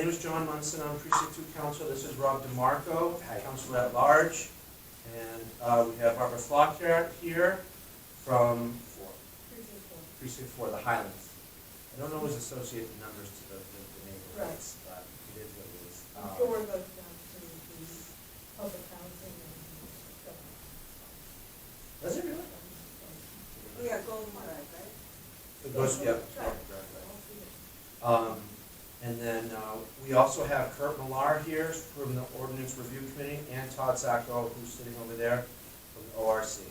name is John Munson. I'm Precinct 2 Councilor. This is Rob DeMarco, Councilor at Large. And we have Barbara Flockhart here from Precinct 4, the Highlands. I don't always associate the numbers to the neighborhoods, but it is what it is. Before it goes down to the public housing and stuff. Does it really? Oh, yeah, Golden Mile, right? It goes, yeah. Right. And then we also have Kurt Millar here from the Ordinance Review Committee, and Todd Sacco, who's sitting over there from the ORC.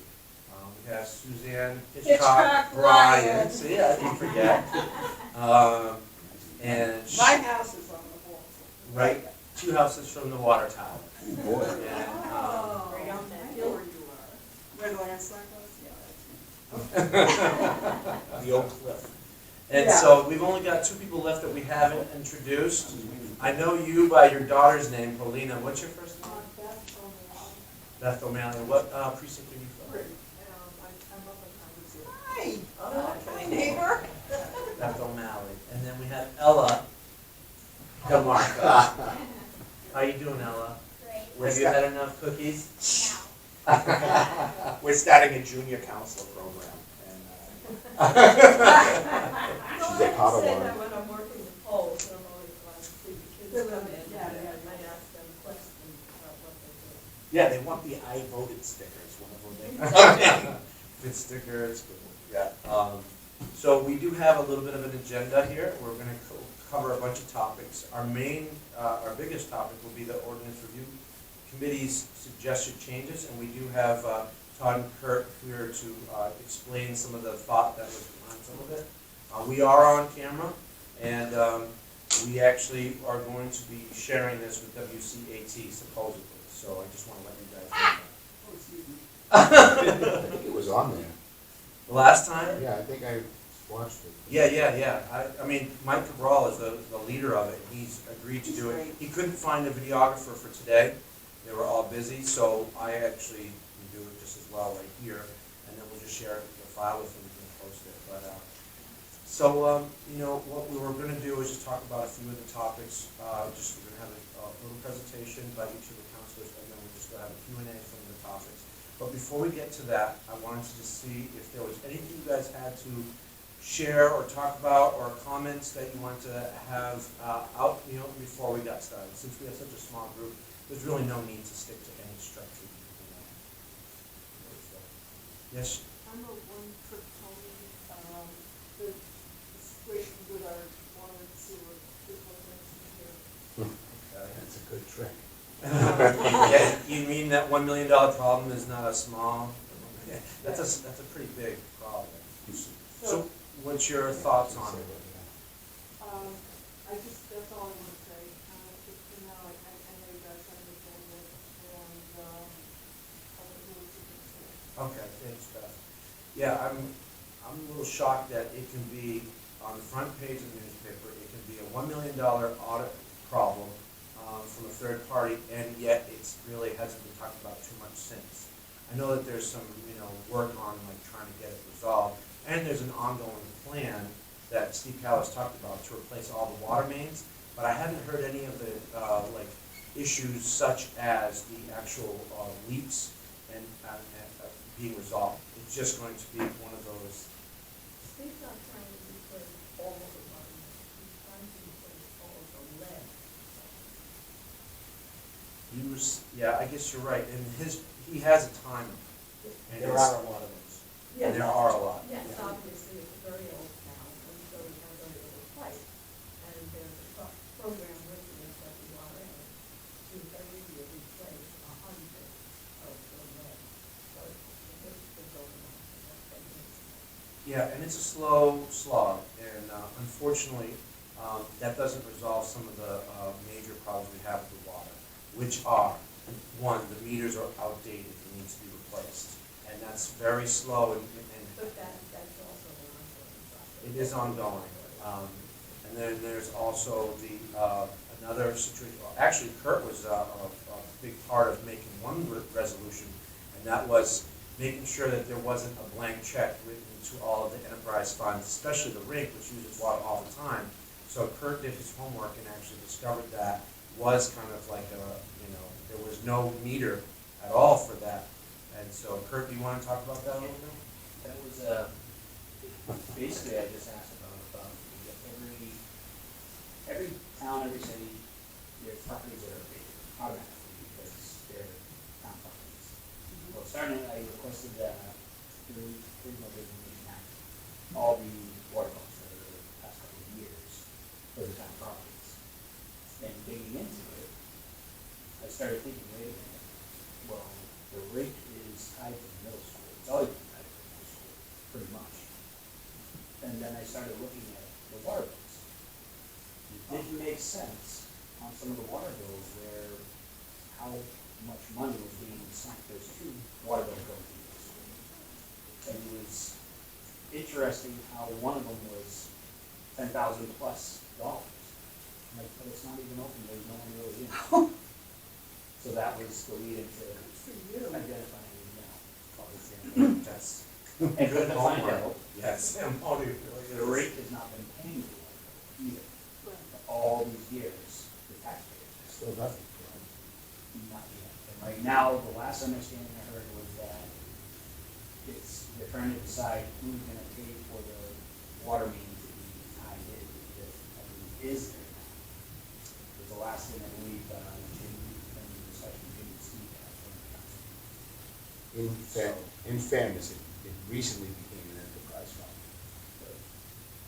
We have Suzanne Hitchcock Bryan. See, I didn't forget. And My house is on the wall. right, 2 houses from the water tower. Oh, boy. And, Right on that hill where you are. Where the landslide was? Yeah, The old cliff. and Yeah. so we've only got 2 people left that we haven't introduced. I know you by your daughter's name, Paulina. What's your first name? Beth O'Malley. What precinct are you from? Hi. Oh, My neighbor. Beth O'Malley. And then we have Ella DeMarco. How you doing, Ella? Great. Have you had enough cookies? We're starting a junior counselor program. And, She's a Padawan. When I'm working with polls, I'm always glad to see the kids come in, and I ask them questions about what they do. yeah, they want the I voted stickers whenever they come in. Good sticker, it's good. Yeah. So we do have a little bit of an agenda here. We're going to cover a bunch of topics. Our biggest topic will be the Ordinance Review Committee's suggested changes, and we do have Todd and Kurt here to explain some of the thought that was behind some of it. We are on camera, and we actually are going to be sharing this with WCAT supposedly. So I just want to let you guys know that. I think it was on there. The last time? Yeah, I think I watched it. Yeah. I mean, Mike Cabral is the leader of it. He's agreed to do it. He couldn't find a videographer for today. They were all busy, so I actually can do it just as well right here, and then we'll just share the file with him and post it. But you know, what we were going to do is just talk about a few of the topics. We're going to have a little presentation by each of the councilors, and then we're just going to have a Q&A from the topics. But before we get to that, I wanted to just see if there was anything you guys had to share or talk about, or comments that you wanted to have out, you know, before we got started. Since we have such a small group, there's really no need to stick to any structure. Yes? I'm a one trick pony. The situation with our water and sewer is what makes me here. That's a good trick. Yeah, you mean that $1 million problem is not a small? Yeah, that's a pretty big problem. So, what's your thoughts on it? That's all I want to say. Just for now, I know you guys understand it, and other rules you can say. Okay, thanks, Beth. Yeah, I'm a little shocked that it can be on the front page of the newspaper. It can be a $1 million audit problem from a third party, and yet it's really hasn't been talked about too much since. I know that there's some work on like trying to get it resolved, and there's an ongoing plan that Steve Callis talked about to replace all the water mains, but I haven't heard any of the issues such as the actual leaks and being resolved. It's just going to be one of those. Steve's not trying to replace all of the water. He's trying to replace all of the lead. Yeah, I guess you're right. And he has a timer. And There are a lot of those. And there are a lot. Yes, obviously, it's a very old town, and so we have very little pipe. And there's a program with it that we are in to every year replace 100 of the lead. So it's going on. Yeah, and it's a slow slog. And unfortunately, that doesn't resolve some of the major problems we have with the water, which are, one, the meters are outdated and need to be replaced. And that's very slow. But that's also an ongoing process. It is ongoing. And then there's also another situation. Actually, Kurt was a big part of making one resolution, and that was making sure that there wasn't a blank check written to all of the enterprise funds, especially the rink, which uses water all the time, So Kurt did his homework and actually discovered that was kind of like there was no meter at all for that. And so Kurt, do you want to talk about that a little bit? That was, basically, I just asked about every town, every city, there's properties that are rated automatically because they're town properties. Well, starting, I requested, through my business map, all the water bills for the past couple of years for the town properties. And digging into it, I started thinking, wait a minute, well, the rate is tied to the middle school. It's always been tied to the middle school, pretty much. And then I started looking at the water bills. It didn't make sense on some of the water bills where how much money was being sunk. There's two water bills going to the middle school. And it was interesting how one of them was $10,000 plus. I'm like, but it's not even open, there's no one really in. So that was the lead into identifying, that's, and good to find out, Yes. the rate has not been paying the water bill either. For all these years, the taxpayers. Still doesn't. Not yet. And right now, the last understanding I heard was that they're trying to decide who's gonna pay for the water main to be tied in, if is there now. Was the last thing I believe, Jim, from the discussion, Jim and Steve had from the council. In fairness, it recently became an enterprise fund.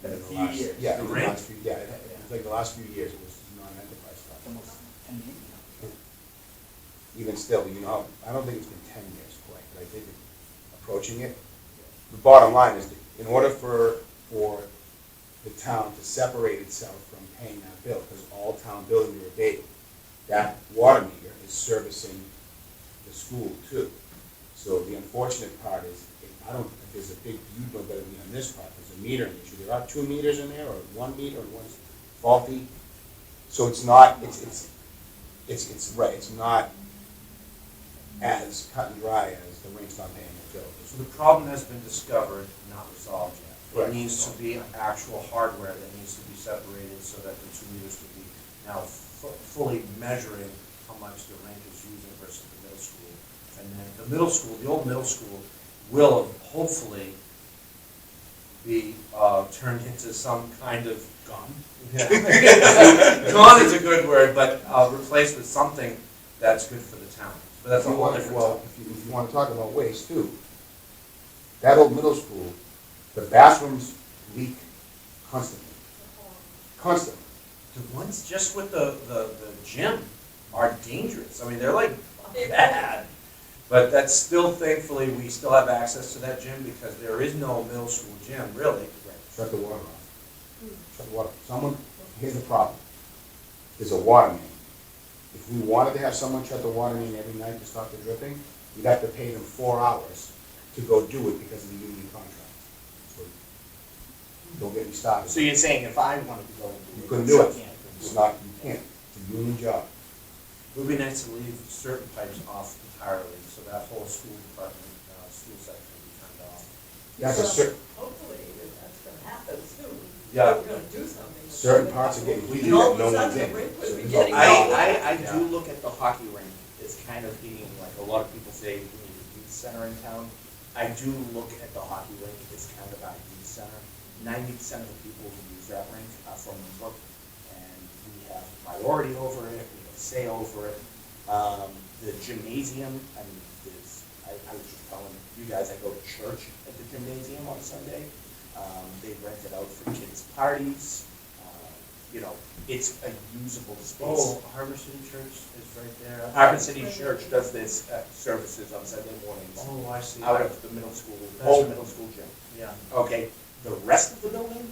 Been a In the few last- years. Yeah, The in the rate? last few, yeah, it's like the last few years, it was not an enterprise It's fund. almost 10 years now. Even still, I don't think it's been 10 years quite, but I think approaching it. The bottom line is, that in order for the town to separate itself from paying that bill, because all town buildings are abated, that water meter is servicing the school too. So the unfortunate part is, if there's a big, you know better than me on this part, there's a metering issue. There are 2 meters in there, or 1 meter, and one's faulty. So it's not, it's right, it's not as cut and dry as the rain stop paying the bill. So the problem has been discovered, not resolved yet. Correct. It needs to be actual hardware that needs to be separated so that the 2 meters could be now fully measuring how much the rink is using versus the middle school. And then the middle school, the old middle school, will hopefully be turned into some kind of Gone. gone is a good word, but replaced with something that's good for the town. But that's a whole different Well, topic. if you want to talk about waste too, that old middle school, the bathrooms leak constantly. Constantly. The ones just with the gym are dangerous. I mean, they're like bad. But that's still, thankfully, we still have access to that gym because there is no middle school gym, really. Shut the water off. Shut the water. Here's the problem. There's a water main. If we wanted to have someone shut the water main every night to stop the dripping, we'd have to pay them 4 hours to go do it because of the union contract. So don't get me started. So you're saying if I wanted to go and do it. You couldn't do it. I can't. It's not, you can't. It's a union job. It would be nice to leave certain pipes off entirely, so that whole school department, school section would be turned off. That's a certain, Hopefully, that's gonna happen soon. Yeah. We're gonna do something. certain parts are getting heated And all that of no a one's sudden, in. the rink would So be there's getting no- I Yeah. do look at the hockey rink as kind of being, like a lot of people say, we need a youth center in town. I do look at the hockey rink as kind of our youth center. 90% of the people who use that rink are from Brook, and we have priority over it, we have say over it. The gymnasium, I mean, I was just telling you guys, I go to church at the gymnasium on Sunday. They rent it out for kids' parties. It's a usable space. Oh, Harbor City Church is right there. Harbor City Church does this services on Sunday mornings Oh, I see. out of the middle school, That's old right. middle school gym. Yeah, Okay, the rest of the building,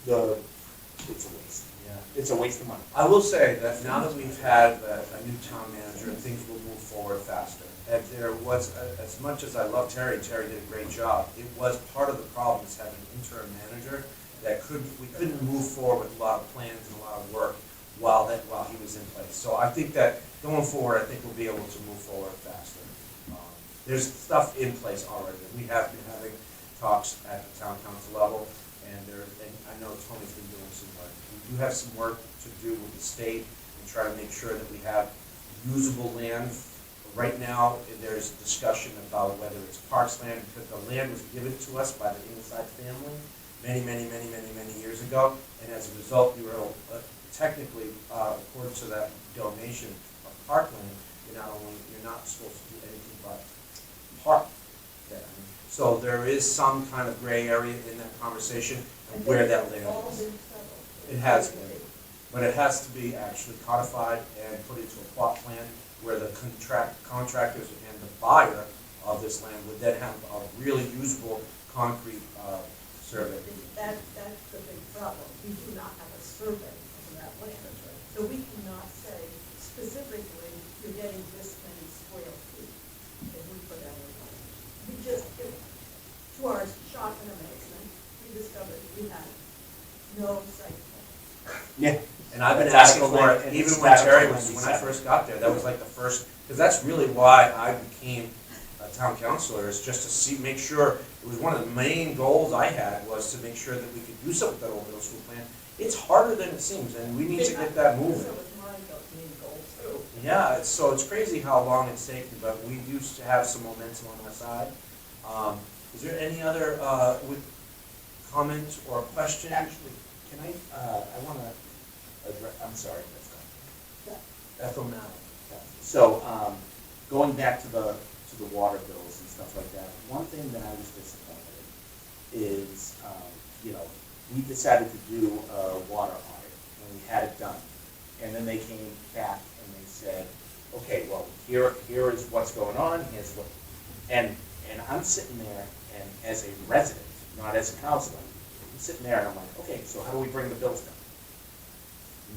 it's a waste. yeah. It's a waste of money. I will say that now that we've had a new town manager, things will move forward faster. And there was, as much as I love Terry did a great job, it was part of the problem is having an interim manager that we couldn't move forward with a lot of plans and a lot of work while he was in place. So I think that going forward, I think we'll be able to move forward faster. There's stuff in place already. We have been having talks at the town council level, and I know Tony's been doing some work. We do have some work to do with the state and try to make sure that we have usable land. Right now, there's discussion about whether it's parks land, because the land was given to us by the Inside family many years ago, and as a result, you were technically, according to that donation of parkland, you're not supposed to do anything but park there. So there is some kind of gray area in that conversation of where that land All is. been settled. It has been, but it has to be actually codified and put into a plot plan where the contractors and the buyer of this land would then have a really usable concrete survey. That's the big problem. We do not have a survey of that land. So we cannot say specifically, you're getting this many square feet if we put that in place. We just, to our shock and amazement, we discovered we had no site plan. Yeah. And I've been It's asking Article for 9, it, and even it's when Terry Article was, when I 97. first got there, that was like the first, because that's really why I became a town councilor, is just to see, make sure, it was one of the main goals I had, was to make sure that we could do something with that old middle school plan. It's harder than it seems, and we need to get that moving. So was my main goal too. Yeah, so it's crazy how long it's taken, but we used to have some momentum on our side. Is there any other comment or question? Actually, can I wanna address, I'm sorry, that's not. Ethel Malley. So, going back to the water bills and stuff like that, one thing that I was disappointed in is, we decided to do a water audit, and we had it done. And then they came back and they said, okay, well, here is what's going on, here's what, and I'm sitting there, and as a resident, not as a councilor, I'm sitting there and I'm like, okay, so how do we bring the bills down?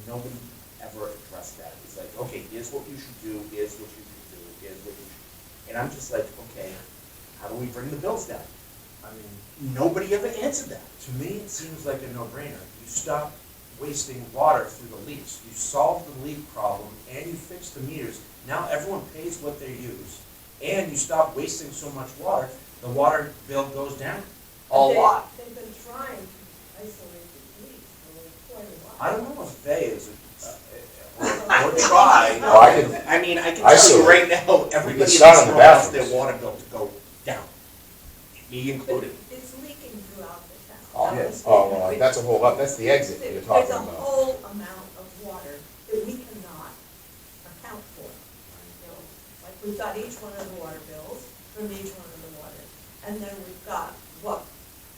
Nobody ever addressed that. It's like, okay, here's what you should do, here's what you should do, here's what you should. And I'm just like, okay, how do we bring the bills down? I mean, Nobody ever answered that. to me, it seems like a no-brainer. You stop wasting water through the leaks. You solve the leak problem, and you fix the meters. Now everyone pays what they use, and you stop wasting so much water. The water bill goes down a lot. They've been trying to isolate the leaks for quite a while. I don't know if they is or try. Oh, I can, I mean, I can I tell see you it. right now, everybody It's in not this in the room wants their bathrooms. water bill to go down, me included. It's leaking throughout the town. oh, That yeah. was- Oh, well, that's a whole, that's the exit you're talking There's a about. whole amount of water that we cannot account for. Like we've got each one of the water bills from each one of the water, and then we've got what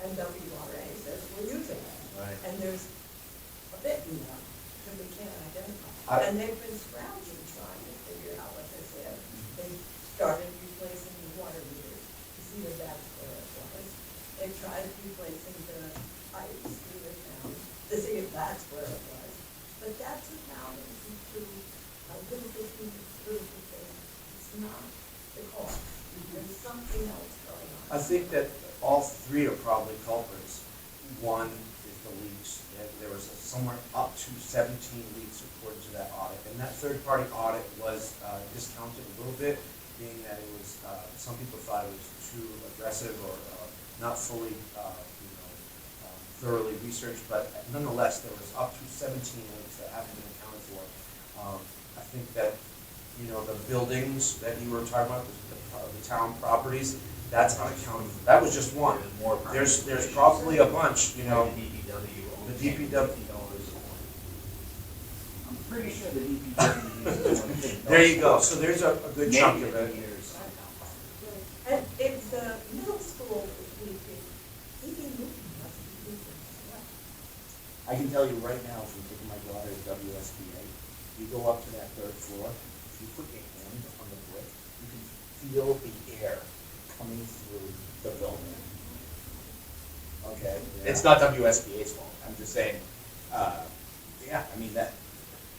NWRA says we're using. Right. And there's a bit more that we can't identify. And they've been scrounging, trying to figure out what this is. They started replacing the water meters to see if that's where it was. They tried replacing the pipes through the town to see if that's where it was. But that's a town that is through a little bit through the thing. It's not the cause. There's something else going on. I think that all three are probably culprits. One is the leaks. There was somewhere up to 17 leaks according to that audit. And that third-party audit was discounted a little bit, being that it was, some people thought it was too aggressive or not fully, thoroughly researched. But nonetheless, there was up to 17 leaks that haven't been accounted for. I think that, the buildings that you were talking about, the town properties, that's unaccounted for. That was just one. There's probably a bunch, The DPW. The DPW. I'm pretty sure the DPW uses one thing. There you go, so there's a good chunk of it. And if the middle school is leaking, even Newton must be leaking as well. I can tell you right now, from taking my daughter to WSBA, you go up to that third floor, if you put your hand on the brick, you can feel the air coming through the building. Okay? It's not WSBA's fault, I'm just saying,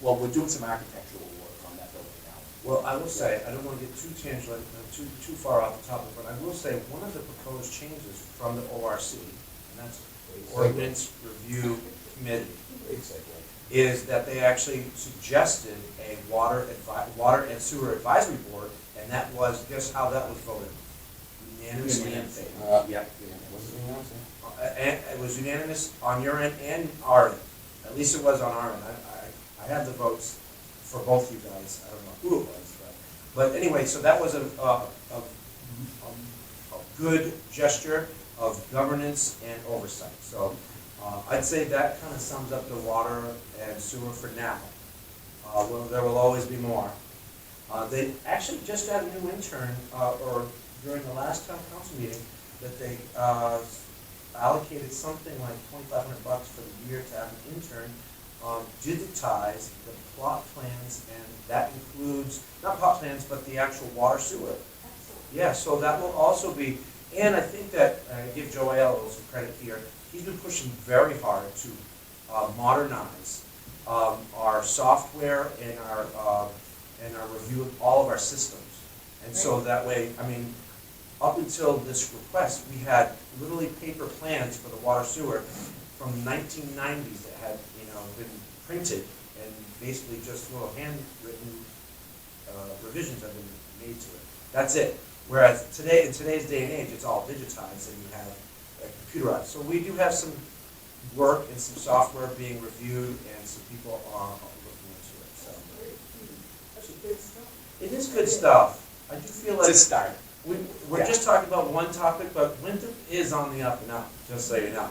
well, we're doing some architectural work on that building now. Well, I will say, I don't want to get too tangent, too far off the topic, but I will say, one of the proposed changes from the ORC, and that's Ordinance Review Committee, is that they actually suggested a water and sewer advisory board, and that was, guess how that was voted? unanimously in favor. Yep. Yep. Was it unanimous? And it was unanimous on your end and our end. At least it was on our end. I had the votes for both you guys. I don't know who it was, but anyway, so that was a good gesture of governance and oversight. So I'd say that kind of sums up the water and sewer for now. Well, there will always be more. They actually just got a new intern, or during the last town council meeting, that they allocated something like $2,500 for the year to have an intern digitize the plot plans, and that includes, not plot plans, but the actual water sewer. Yeah, so that will also be, and I think that, I give Joel some credit here, he's been pushing very hard to modernize our software and our review of all of our systems. And so that way, I mean, up until this request, we had literally paper plans for the water sewer from the 1990s that had, been printed, and basically just little handwritten revisions have been made to it. That's it. Whereas today, in today's day and age, it's all digitized and you have computerized. So we do have some work and some software being reviewed, and some people are looking into it. So it is good stuff. I do feel like It's a start. we're just talking about one topic, but Winthrop is on the up and up, just so you know.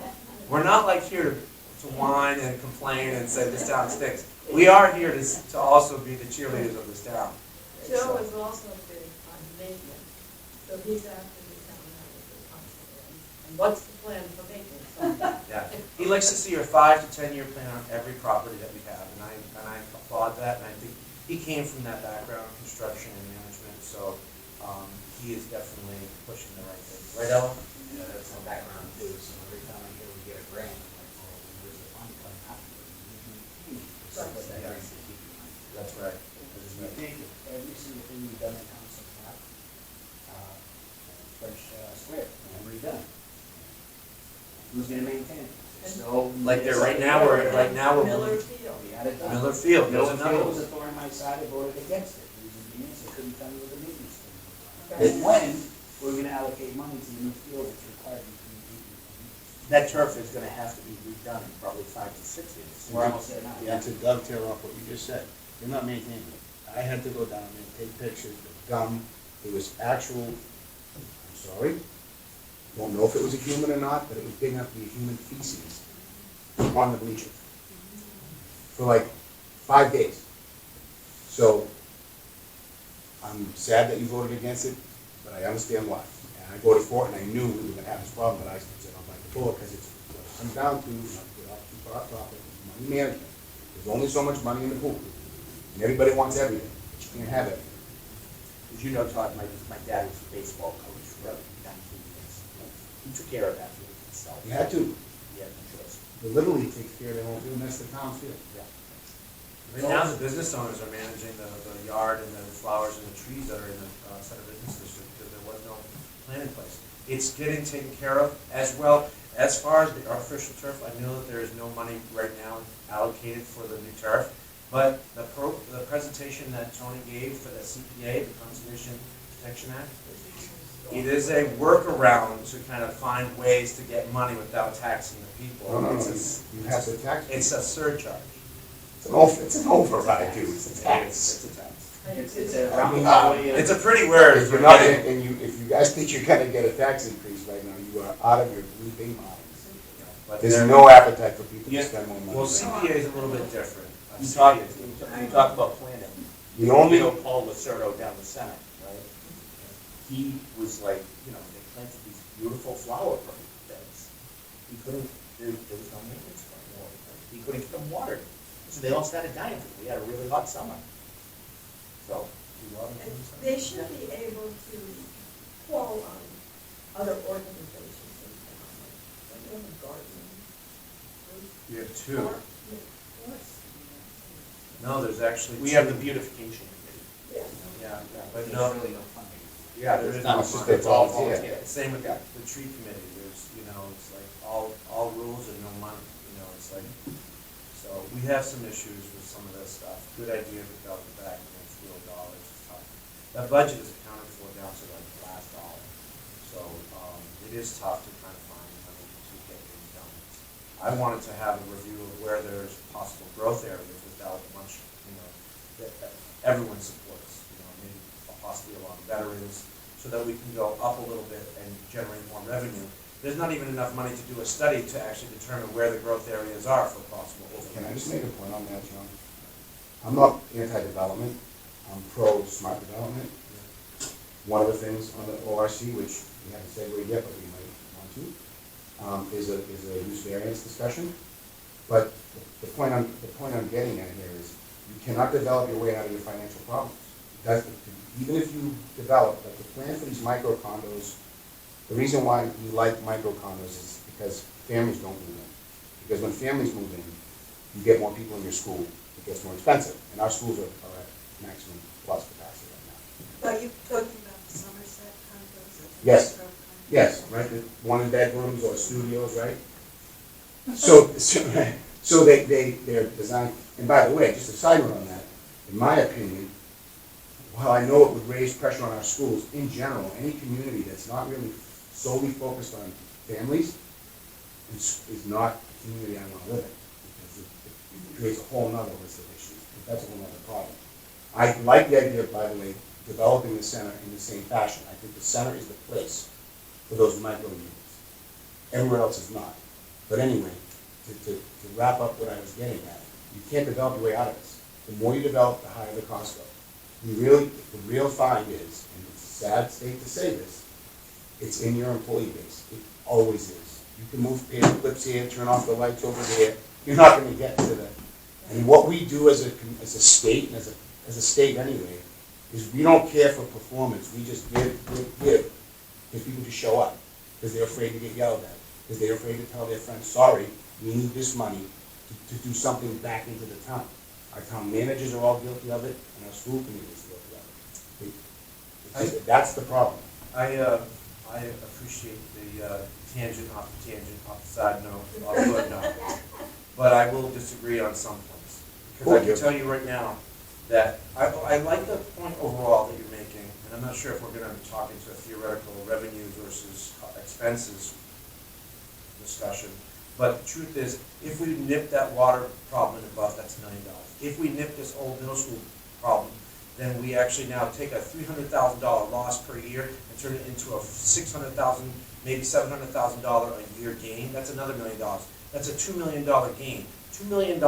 We're not like here to whine and complain and say this town stinks. We are here to also be the cheerleaders of this town. Joe is also big on maintenance, so he's after the town manager constantly. And what's the plan for maintenance? Yeah, he likes to see a 5 to 10 year plan on every property that we have, and I applaud that, and I think he came from that background, construction and management, so he is definitely pushing the right thing. Right, Ella? Yeah, that's my background too, so every time I hear we get a grant, I'm like, well, where's the fund coming out? So what that grant is keeping money. That's right. Because you think of every single thing we've done in council cap, French Square, and redone. Who's gonna maintain it? So. Like there, right now, we're Miller Field. We had it done. Miller Field, there's Miller another Field was one. a thorn in my side, I voted against it. The reason being is they couldn't tell me what the maintenance was. Okay. And when we're gonna allocate money to the new field that's required between 8 and 10 years. That turf is gonna have to be redone in probably 5 to 6 years. We're almost there now. Yeah, to dovetail off what you just said, you're not maintaining it. I had to go down there and take pictures, the gum, it was actual, I'm sorry, don't know if it was a human or not, but it was big enough to be a human feces on the bleachers for like 5 days. So, I'm sad that you voted against it, but I understand why. And I voted for it, and I knew we were gonna have this problem, but I said, I'll bite the bullet, because it's what it comes down to, without too far off topic, is money management. There's only so much money in the pool, and everybody wants everything, but you can't have everything. As you know, Todd, my dad was a baseball coach for 19 years. He took care of that field himself. You had to. He had no choice. The Little League takes care of their own field, and that's the town field. Yeah. Right now, the business owners are managing the yard and the flowers and the trees that are in the center business district, because there was no plan in place. It's getting taken care of as well. As far as the artificial turf, I know that there is no money right now allocated for the new turf, but the presentation that Tony gave for the CPA, the Conservation Protection Act, it is a workaround to kind of find ways to get money without taxing the people. No, It's you have to tax. it's a surcharge. It's an override, dude, it's a tax. It's a tax. It's a roundabout way of. It's a pretty word. If you're not, and you, if you guys think you're gonna get a tax increase right now, you are out of your bleeping minds. But There's they're- no appetite for people to Yeah. spend more money. Well, CPA is a little bit different. You talk about planning. The only, You know Paul Lacerdo down the center, right? He was like, they planted these beautiful flower beds. He couldn't, there was no maintenance for them. He couldn't get them watered. So they all started dying. We had a really hot summer. So, we watered them. They should be able to call on other organizations in town, like the garden. You have two. Yes. No, there's actually two. We have the beautification committee. Yeah. Yeah, but There's no, really no funding. yeah, there is No, no it's just money. it's all volunteer. Same with the tree committee, there's, it's like all rules and no money, it's like, so we have some issues with some of this stuff. Good idea to go back and it's real dollars. It's tough. That budget is accounted for down to like the last dollar. So, it is tough to kind of find money to get things done. I wanted to have a review of where there's possible growth areas without much, that everyone supports, maybe possibly along veterans, so that we can go up a little bit and generate more revenue. There's not even enough money to do a study to actually determine where the growth areas are for possible. Can I just make a point on that, John? I'm not anti-development, I'm pro-smart development. One of the things on the ORC, which we haven't segued yet, but we might want to, is a use variance discussion. But the point I'm getting at here is, you cannot develop your way out of your financial problems. Even if you develop, like the plan for these micro condos, the reason why we like micro condos is because families don't move in. Because when families move in, you get more people in your school, it gets more expensive. And our schools are at maximum plus capacity right now. Are you talking about the Somerset condos? Yes. Yes, right, the one in bedrooms or studios, right? So they're designed, and by the way, just a side note on that, in my opinion, while I know it would raise pressure on our schools, in general, any community that's not really solely focused on families is not a community I want to live in, because it creates a whole nother list of issues. That's a whole nother problem. I like the idea of, by the way, developing the center in the same fashion. I think the center is the place for those micro units. Everywhere else is not. But anyway, to wrap up what I was getting at, you can't develop your way out of this. The more you develop, the higher the cost goes. The real find is, and it's a sad state to say this, it's in your employee base. It always is. You can move paper clips here, turn off the lights over there. You're not going to get to the. And what we do as a state, and as a state anyway, is we don't care for performance. We just give. Because people just show up because they're afraid to get yelled at, because they're afraid to tell their friends, sorry, we need this money to do something back into the town. Our town managers are all guilty of it, and our school committee is guilty of it. That's the problem. I appreciate the tangent off the side note, off the good note. But I will disagree on some points. Because I can tell you right now that I like the point overall that you're making, and I'm not sure if we're going to be talking to a theoretical revenue versus expenses discussion. But the truth is, if we nip that water problem in the bud, that's $1 million. If we nip this old middle school problem, then we actually now take a $300,000 loss per year and turn it into a $600,000, maybe $700,000 a year gain. That's another $1 million. That's a $2 million gain. $2 million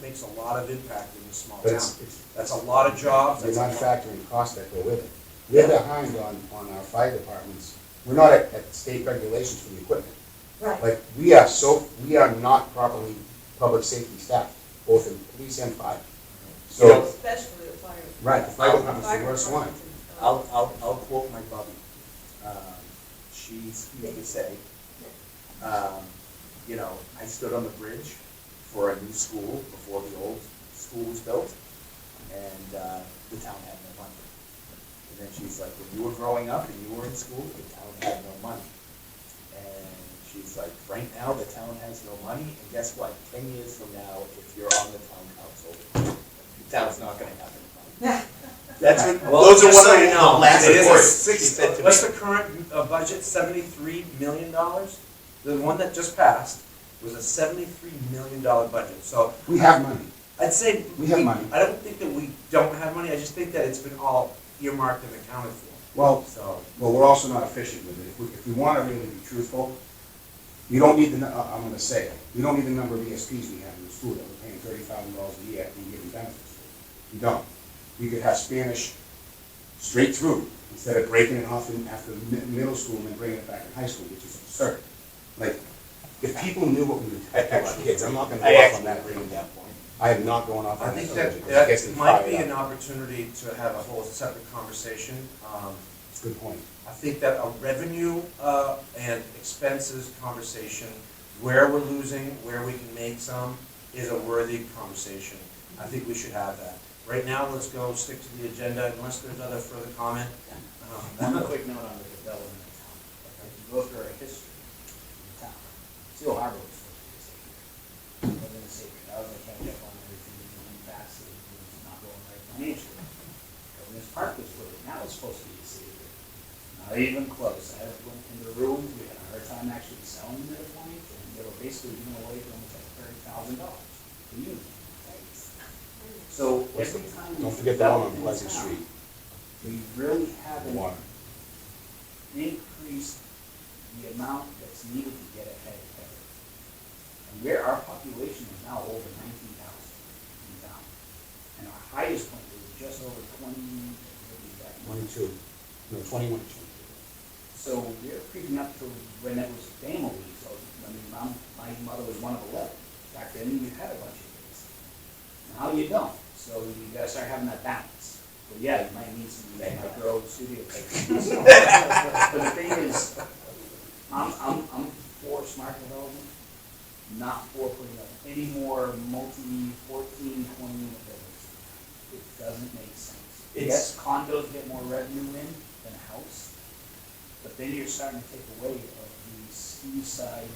makes a lot of impact in a small town. That's a lot of jobs. You're not factoring costs that go with it. We're behind on our fire departments. We're not at state regulations for the equipment. Right. Like, we are not properly public safety staff, both in police and fire. So, Especially the fire. right, the fire department's the worst one. I'll quote my Bubby. She's here to say, I stood on the bridge for a new school before the old school was built, and the town had no money. And then she's like, when you were growing up and you were in school, the town had no money. And she's like, right now the town has no money, and guess what? 10 years from now, if you're on the town council, the town's not gonna have any money. That's what, those are just one so of you know, the last it is a reports. What's the current budget? $73 million? The one that just passed was a $73 million budget. So We have money. I'd say We have money. I don't think that we don't have money. I just think that it's been all earmarked and accounted for. Well, So we're also not efficient with it. If we want to really be truthful, you don't need I'm going to say it, we don't need the number of ESPs we have in the school that we're paying $30,000 a year and giving benefits to. We don't. We could have Spanish straight through instead of breaking it off after middle school and then bringing it back in high school, which is absurd. Like, if people knew what we were telling our kids, I'm not going to go off on that agree with that point. I am not going off I on that think subject. that It gets me might fired be up. an opportunity to have a whole separate conversation. It's a good point. I think that a revenue and expenses conversation, where we're losing, where we can make some, is a worthy conversation. I think we should have that. Right now, let's go stick to the agenda unless there's other further comment. One quick note on the development of town. If you go through our history in town, Seal Harbor was supposed to be a savior. It wasn't a savior. That was a catch up on everything that was going fast and it was not going right financially. Governor's Park was put in. Now it's supposed to be a savior. Not even close. I went into them actually selling them at a point, and they were basically giving away for almost like $30,000 per unit. So every time. Don't forget the one on Pleasant Street, We really haven't water. increased the amount that's needed to get ahead ever. And where our population is now over 19,000 in town. And our highest point is just over 20, what is that? 22, no, 21. So we're creeping up to when it was family, so, I mean, my mother was one of 11. Back then, you had a bunch of kids. Now you don't, so you gotta start having that balance. But yeah, you might need some, you might grow studio places. But the thing is, I'm for smart development, not for putting up any more multi-14, 20-unit buildings. It doesn't make sense. Yes, condos get more revenue in than a house. But then you're starting to take away of the seaside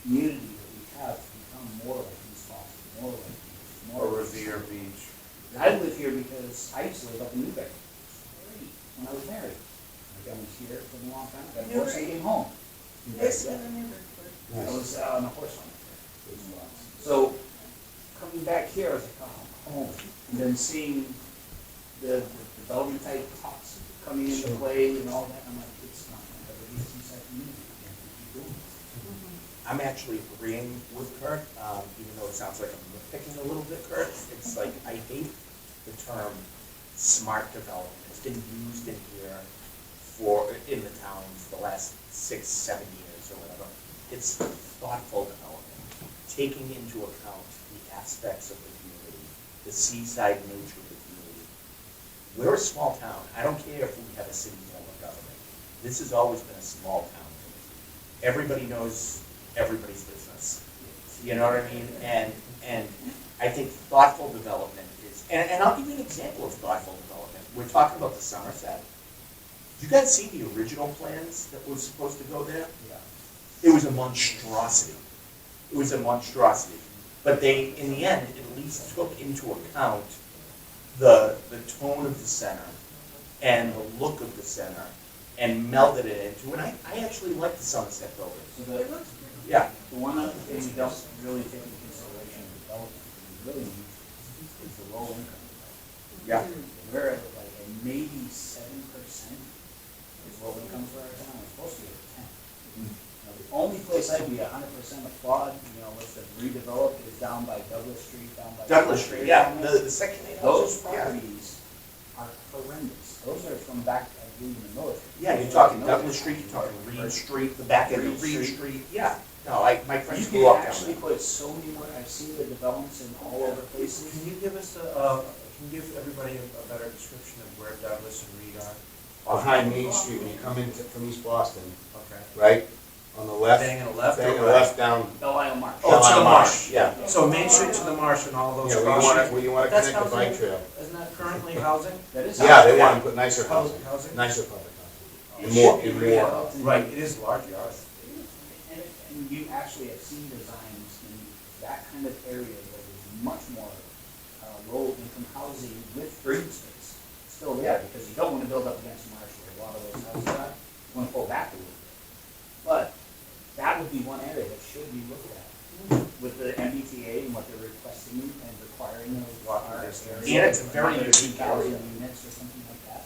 community that we have to become more like East Boston, more like Or Revere Beach. I live here because I used to live up in Newbury. Great, when I was married. I was here for a long time. Of course, I came home. Yes, in the neighborhood. I was on a horse farm. So coming back here, I was like, oh, home. And then seeing the development type talks coming into play and all that, I'm like, it's not going to ever be a seaside community. We can't keep doing this. I'm actually agreeing with Kurt, even though it sounds like I'm nitpicking a little bit, Kurt. It's like, I hate the term smart development. It's been used in here in the town for the last 6, 7 years or whatever. It's thoughtful development, taking into account the aspects of the community, the seaside nature of the community. We're a small town. I don't care if we have a city form of government. This has always been a small town. Everybody knows everybody's business. You know what I mean? And I think thoughtful development is, and I'll give you an example of thoughtful development. We're talking about the Somerset. Did you guys see the original plans that were supposed to go there? Yeah. It was a monstrosity. It was a monstrosity. But they, in the end, at least took into account the tone of the center and the look of the center and melded it into, and I actually like the Somerset building. So It looks pretty. Yeah. the one other thing we don't really take into consideration in development, we really need is the low income. Yeah. We're at like a maybe 7% is low income for our town, we're supposed to be at 10. Now, the only place I'd be 100% applaud, let's just redevelop is down by Douglas Street, down by. Douglas Street, yeah, the Section 8 Those houses, yeah. properties are horrendous. Those are from back, I believe, in the military. Yeah, you're talking Douglas Street, you're talking Reed Street, the back end of Reed Street, yeah. No, my You friends can grew up down actually there. put so many more, I've seen the developments in all over places. Can you give us can you give everybody a better description of where Douglas and Reed are? Behind Main Street, when you come in from East Boston, Okay. right, on the left. Staying on the left or Staying on the right? left down. Belle Isle Marsh. Oh, to the Isle marsh. Yeah. So Main Street to the marsh and all those Yeah, cross where you wanna That's connect the bike housing? trail. Isn't that currently housing? That is. Yeah, they wanna put nicer housing, Housing? nicer public housing. It And more, should and be more. redeveloped. Right, it is large yards. And you actually have seen designs in that kind of area where there's much more low income housing with green space still there, because you don't want to build up against marsh where a lot of those houses are. You want to pull back a little bit. But that would be one area that should be looked at with the MBTA and what they're requesting and requiring of Walking our distance. area. And it's a very Another unique 2,000 area. units or something like that.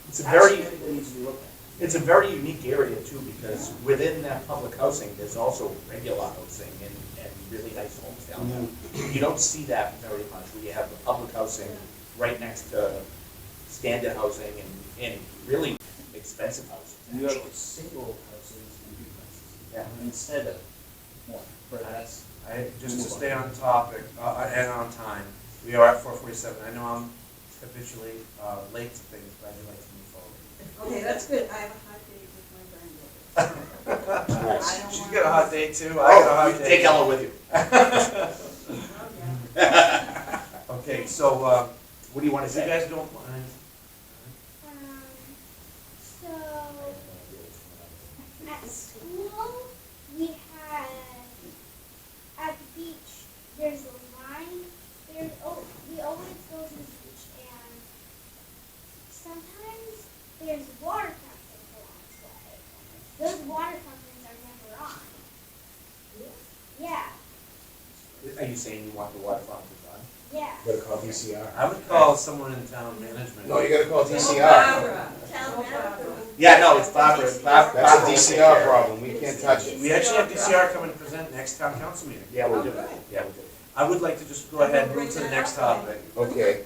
It's a That's very, something that needs to be looked at. it's a very unique area too, because within that public housing, there's also regular housing and really nice homes down there. You don't see that very much, where you have the public housing right next to standard housing and really expensive housing, You have actually. single houses and duplexes. Yeah. Instead of more. But that's, Just to stay on topic, and on time, we are at 4:47. I know I'm habitually late to things, but I do like to move forward. Okay, that's good. I have a hot date with my granddaughter. I Nice. don't She's want got a to- hot day too, I got a Oh, hot you day. take Ella with you. Okay, so, What do you want to if you say? guys don't mind, So at school we had at the beach there's a line. We always go to the beach and sometimes there's water crossing along the way. Those you saying you want the water fountain done? Yeah. You gotta call DCR. I would call someone in town management. No, you gotta call Oh, DCR. Barbara, town manager. Yeah, no, it's Barbara. Barbara That's a will take DCR care of it. problem, we can't touch it. We actually have DCR come and present next town council meeting. Yeah, we'll do it. Okay. Yeah, we'll do it. I would like to just go ahead and move to the next topic. Okay,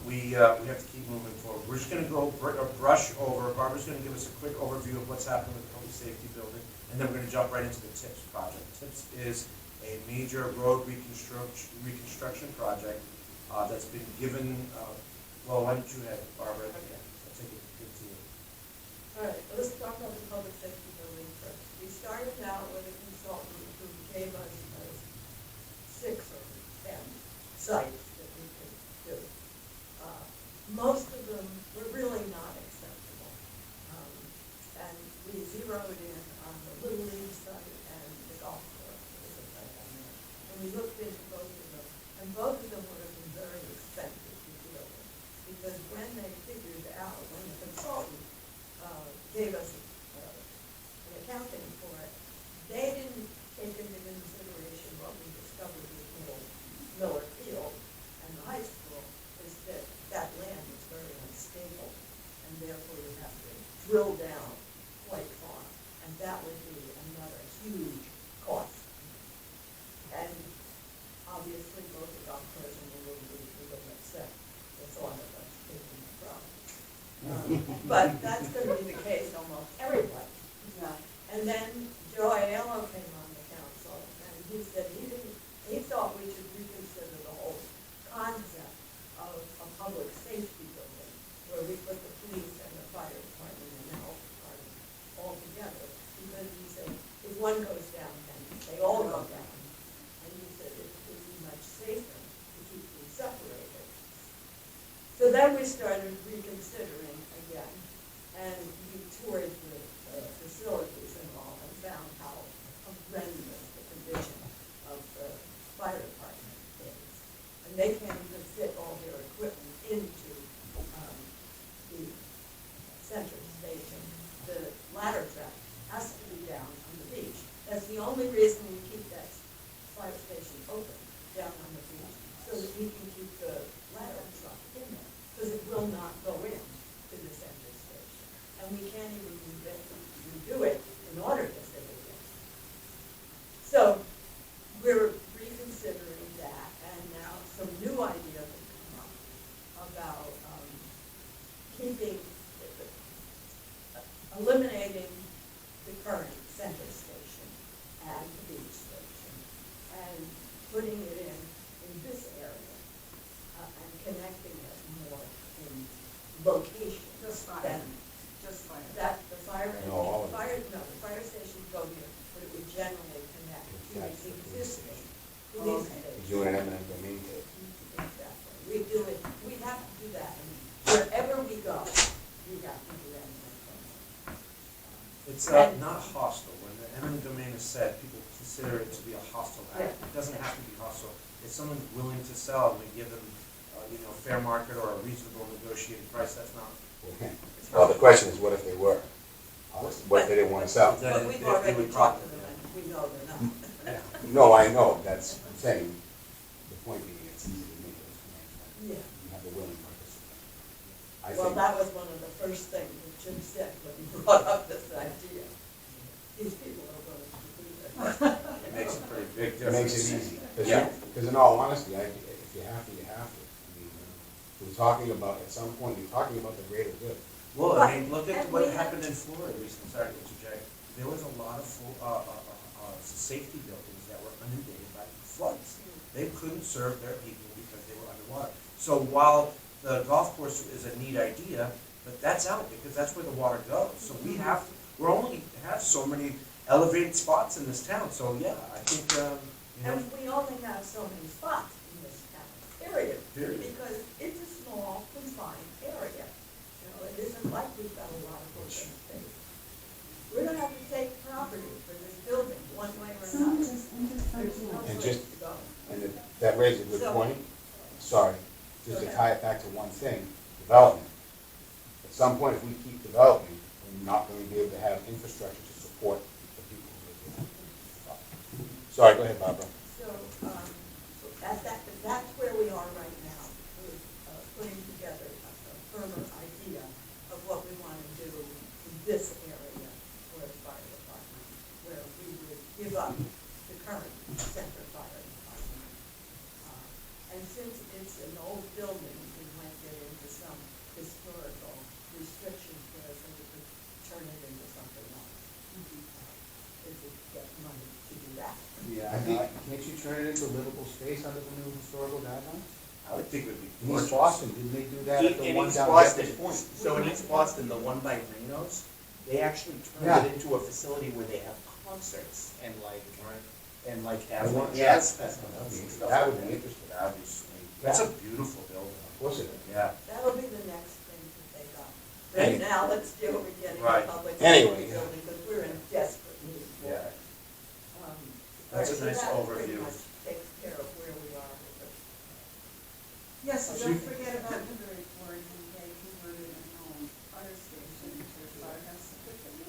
We have to keep moving forward. We're just gonna go brush over, Barbara's gonna give us a quick overview of what's happening with the public safety building, and then we're gonna jump right into the TIPS project. TIPS is a major road reconstruction project that's been given, well, why don't you have, Barbara? Okay. I'll take it, give it to you. All right, let's talk about the public safety building first. We started out with a consultant who gave us 6 or 10 sites that we could do. Most of them were really not acceptable. And we zeroed in on the Little League site and the golf course, there was a site on there. And we looked into both of them, and both of them would have been very expensive to deal with. Because when they figured out, when the consultant gave us an accounting for it, they didn't take into consideration what we discovered with Miller Field and the high school, is that that land is very unstable, and therefore you have to drill down quite far, and that would be another huge cost. And obviously, both the golf course and the Little League were upset, the thought of us taking the problem. But that's gonna be the case almost every place. And then Joe Aiello came on the council, and he said he thought we should reconsider the whole concept of a public safety building, where we put the police and the fire department and the health department all together. Because he said, if one goes down, then they all go down. And he said it would be much safer to keep them separated. So then we started reconsidering again, and we toured the facilities and all, and found how horrendous the condition of the fire department is. And they can't even fit all their equipment into the center station. The ladder track has to be down on the beach. That's the only reason we keep that fire station open down on the beach, so that we can keep the ladder truck in there, because it will not go in to the center station. And we can't even redo it in order to fit it in. So we're reconsidering that, and now some new ideas have come up about eliminating the current center station and the beach station, and putting it in this area, and connecting it more in location. Just fine. than Just fine. that, the fire, No, all of it. the fire station go here, but it would generally connect to the existing police Okay. station. you and eminent domain. Exactly, we do it, we have to do that, and wherever we go, we have to do that. It's not hostile. When the eminent domain is said, people consider it to be a hostile act. It doesn't have to be hostile. If someone's willing to sell, and we give them, fair market or a reasonable negotiated price, that's not. Well, the question is, what if they were? What if they didn't wanna sell? Then But we've it already would talked to probably- them, and we know they're not. No, I know, that's, I'm saying, the point being, it's easy to make those claims when Yeah. you have a willing participant. I Well, think, that was one of the first things that Jim said when he brought up this idea. These people are going to do this. It makes a pretty big it difference. makes it easy, Yeah. because in all honesty, if you have to, you have to. I mean, we're talking about, at some point, you're talking about the greater good. Well, I mean, look at And what we have- happened in Florida recently, sorry to interject. There was a lot of safety buildings that were inundated by floods. They couldn't serve their people because they were underwater. So while the golf course is a neat idea, but that's out because that's where the water goes. So we only have so many elevated spots in this town. So yeah, I think, And we only have so many spots in this town, period. Period. Because it's a small, confined area. It isn't like we've got a lot of open space. We're gonna have to take property for this building, one way or another. There's no And place just- to go. And that raises a good So- point. Sorry, just to Okay. tie it back to one thing, development. At some point, if we keep developing, we're not going to be able to have infrastructure to support the people who live here. Sorry, go ahead, Barbara. So up the current center fire department. And since it's an old building, we might get into some historical restrictions there so we could turn it into something else. If we get money to do that. I think, can't you turn it into a livable space under the new historical guidelines? I would think it would be In gorgeous. East Boston, didn't they do that at the In one East down Boston, Jeffers Point? so in East Boston, the one by Reno's, they actually Yeah. turned it into a facility where they have concerts and have I want- jazz That festivals would be and interesting. stuff. That like would be interesting. That would be sweet. That's a beautiful building. Of course it is. Yeah. That'll be the next thing to take up. Anyway. Right now, let's deal with getting the Right. public Anyway, school yeah. building, because we're in desperate need for Yeah. it. That's a So nice that pretty overview. much takes care of where we are with it. Yes, so So don't you- forget about Newbury Port, and they converted an old fire station to a firehouse.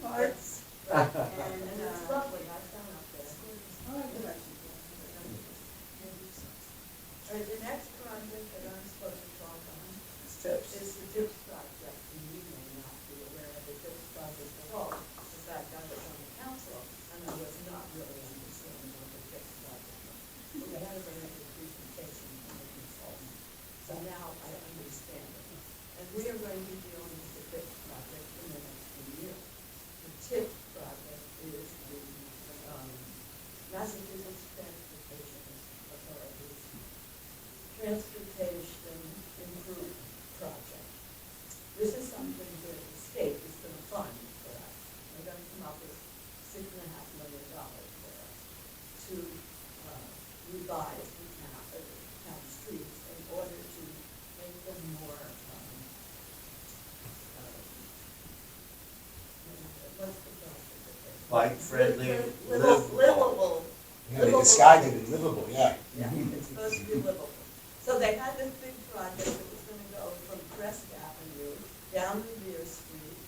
Parts, And, and it's lovely, I've gone up there. Oh, I did actually. All right, the next project that I'm supposed to talk on It's tips. is the DIPS project, and you may not be aware of the DIPS project at all. In fact, I was on the council, and I was not really understanding what the DIPS project was. But we had a very good presentation from the consultant, so now I understand it. And we are going to be dealing with the DIPS project in the next few years. The TIP project is the Massachusetts Transportation Authority's Transportation Improvement Project. This is something that the state is going to fund for us. They're going to come up with $6.5 million for us to revise the town streets in order to make them more, what's the job that they Bike friendly, livable. Yeah, they disguised it as livable, yeah. Yeah, it's supposed to be livable. So they had this big project that was gonna go from Crest Avenue down Revere Street,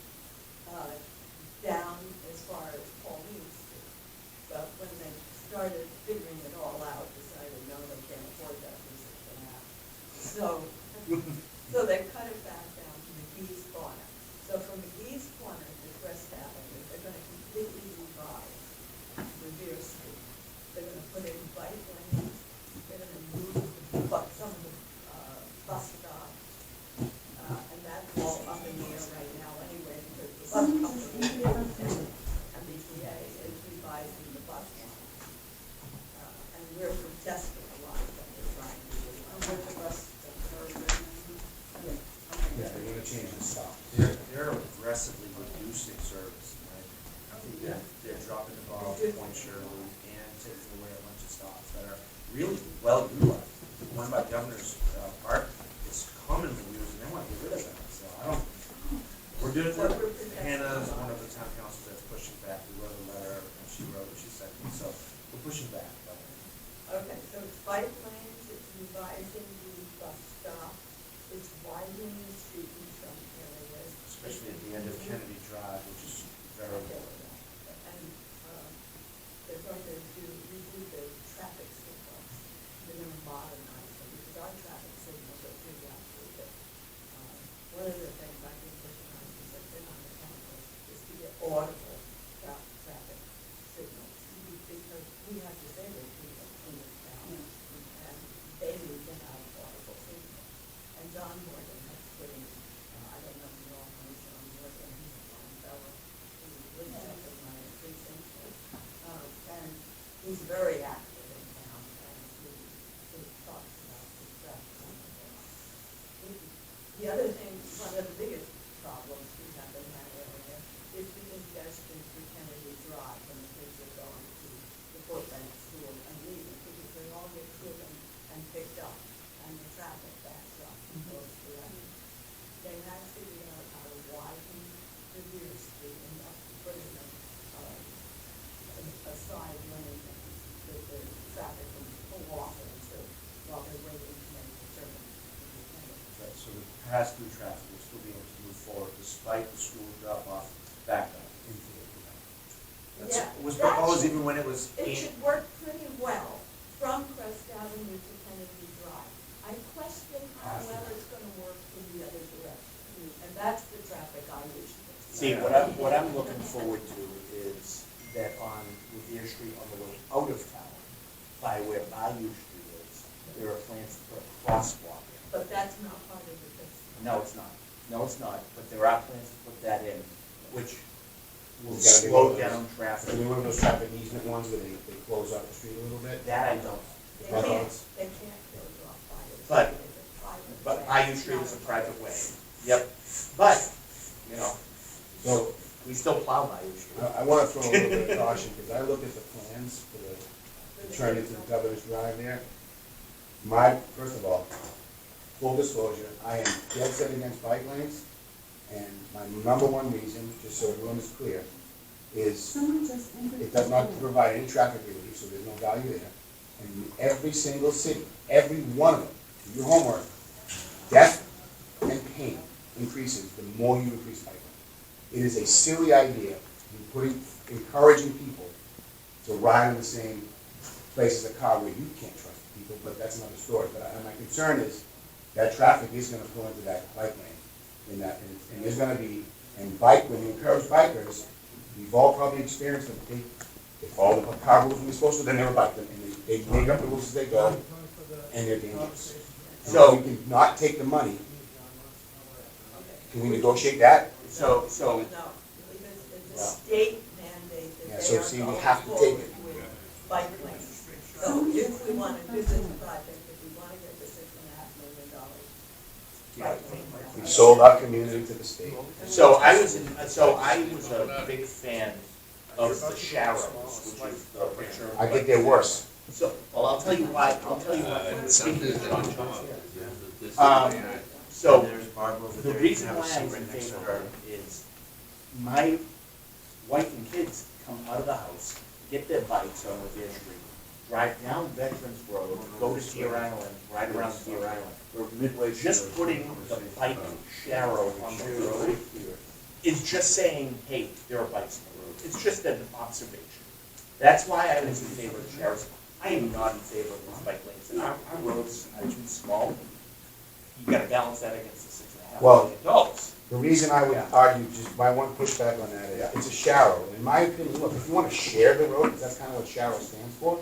down as far as Pauline Street. But when they started figuring it all out, decided, no, they can't afford that, this is gonna happen. So they cut it back down to McGee's Corner. So from McGee's Corner to Crest Avenue, they're gonna completely revise Revere Street. They're gonna put in bike lanes, they're gonna move some of the bus stops. And that's all up in the air right now anyway, because the bus company and MBTA is revising the bus line. And we're protesting a lot of what they're trying to do. With the bus, Yeah, they're gonna change the stop. They're aggressively reducing service, right? I think they're dropping the ball at Point Sherwood and taking away a bunch of stops that are really well utilized. One by Governor's Park is commonly used, and they want to get rid of that, so I don't, we're doing, Hannah's one of the town councils that's pushing back. We wrote a letter, and she wrote what she sent me, so we're pushing back. But Okay, so it's bike lanes, it's revising the bus stop, it's widening the street in some areas. especially at the end of Kennedy Drive, which is very important. And they're going to redo the traffic signals. They're going to modernize them, because our traffic signals are pretty outdated. One of the things I've been pushing on since I've been on the council is to get audible traffic signals. Because we have disabled people in this town, and they need to have audible signals. And John Morgan has put in, I don't know if you all know John Morgan, he's a fine fellow, who lives up in my precinct. And he's very active in town, and he talks about the traffic. The other thing, one of the biggest problems we have in that area is the congestion for Kennedy Drive when the kids are going to the Fort Bank School and leaving, because they all get driven and picked up, and the traffic backs up and goes through. They have figured out how to widen Revere Street and not put in a side lane that the traffic can pull off into while they're waiting to make the turn. Right, so the pass-through traffic will still be able to move forward despite the school drop-off backup. That's Yeah, was that proposed should- even when it was It in. should work pretty well from Crest Avenue to Kennedy Drive. I question how well it's gonna work in the other direction, and that's the traffic I wish. See, what I'm looking forward to is that on Revere Street on the way out of town, by where Bayou Street is, there are plans to put a crosswalk in. But that's not part of the fix. No, it's not. No, it's not, but there are plans to put that in, which will It's gotta be slow one of those- down traffic. Is it one of those traffic easement ones where they close off the street a little bit? That I don't. They But- can't close off Bayou. But- Street. It's a private But way. Bayou Street is a private way. Yep, but, you know, So, we still plow Bayou Street. I wanna throw a little bit of caution, because I looked at the plans for the turn into the Governor's Drive there. First of all, full disclosure, I am dead set against bike lanes, and my number one reason, just so everyone is clear, is it does not provide any traffic relief, so there's no value there. And every single city, every one of them, do your homework, death and pain increases the more you increase bike lane. It is a silly idea, encouraging people to ride in the same place as a car where you can't trust people, but that's another story. But my concern is that traffic is gonna flow into that bike lane, and there's gonna be, when you encourage bikers, we've all probably experienced it, they follow the car rules when they're supposed to, then they're bike them, and they make up the rules as they go, and they're dangerous. So we can not take the money, can we negotiate that? So, No, because it's a state mandate Yeah, that so they are see, we going have to take forward it. with bike lanes. So if we want to do this project, if we want to get the $6.5 million, bike lane. We sold our community to the state. so I was a big fan of the Sharrows, which is the picture. I think they're worse. So, well, I'll tell you why, speaking of John Jones here. So, There's Barb over the there. reason You can why have a I'm seat in right next to favor her. of it is my wife and kids come out of the house, get their bikes on Revere Street, drive down Veterans Road, go to Deer Island, ride around Deer Island. We're just putting the bike Sharrow on the road is just saying, hey, there are bikes on the road. It's just an observation. That's why I was in favor of Sharrows. I am not in favor of these bike lanes. And our roads are too small. You gotta balance that against the $6.5 Well- million dollars. The reason I would argue, just my one pushback on that is, it's a Sharrow. In my opinion, look, if you want to share the road, because that's kind of what Sharrow stands for,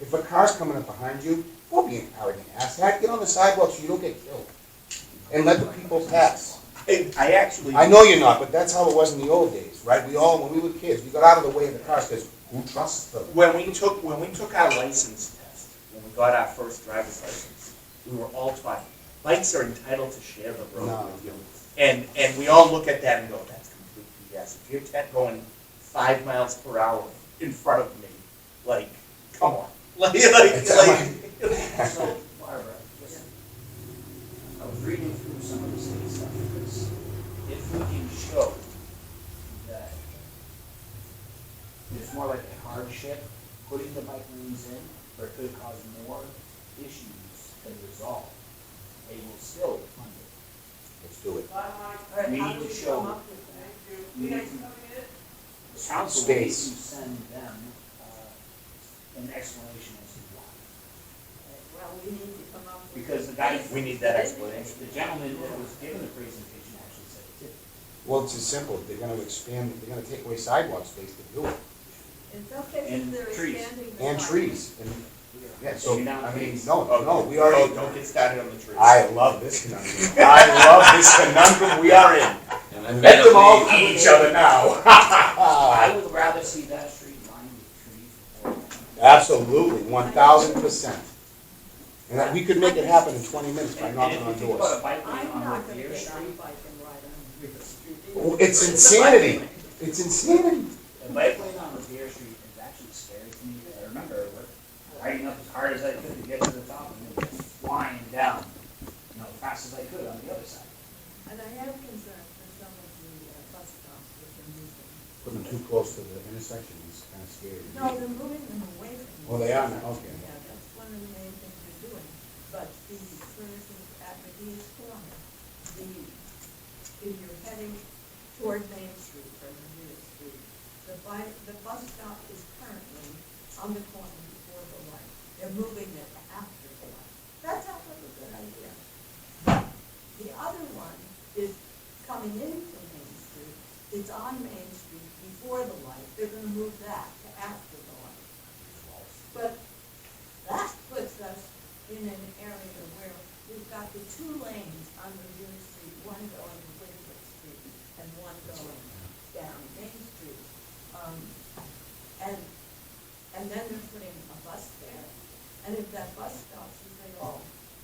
if a car's coming up behind you, don't be an arrogant asshat, get on the sidewalk so you don't get killed. And let the people pass. I actually. I know you're not, but that's how it was in the old days, right? When we were kids, we got out of the way of the cars, because who trusts them? When we took our license test, when we got our first driver's license, we were all taught, bikes are entitled to share the road No. with you. And we all look at that and go, that's complete BS. If you're going 5 miles per hour in front of me, like, come on. So, Barbara, just, I was reading through some of the state stuff, because if we can show that it's more like a hardship, putting the bike lanes in, but it could cause more issues than resolve, they will still fund it. Let's do it. All right, We how need do to we show- come up with that? We You need guys to- coming in? The council will need to Space. send them an explanation as to why. Well, we need to come up with. Because the guy, We need that explanation. the gentleman that was given the presentation actually said it did. Well, it's as simple, they're gonna expand, they're gonna take away sidewalk space to do it, In some cases, And they're trees. expanding the. and site. trees, and, yeah, so, Maybe not I mean, trees. no, we Oh, already. don't get started on the trees. I love this conundrum. I love this conundrum we are in. And Let them all eat each other now. I would rather see that street lined with trees before. Absolutely, 1000%. And that we could make it happen in 20 minutes by knocking on And if you think about doors. a bike lane I'm on not gonna Revere take my Street, bike and ride on Rivers Street. Oh, it's insanity. It's insanity. a bike lane on Revere Street is actually scary to me, because I remember riding up as hard as I could to get to the top and then just flying down, as fast as I could on the other side. And I have concerns for some of the bus stops that they're using. Putting them too close to the intersection is kind of scary. No, they're moving them away from. Oh, they are now, okay. Yeah, that's one of the main things they're doing. But for instance, at McGee's Corner, if you're heading toward Main Street from Revere Street, the bus stop is currently on the corner before the light. They're moving it after the light. That sounds like a good idea. But the other one is coming into Main Street. It's on Main Street before the light. They're gonna move that. in an area where we've got the two lanes on Revere Street, one going to Winthrop Street and one going down Main Street. And then they're putting a bus there, and if that bus stops, as they all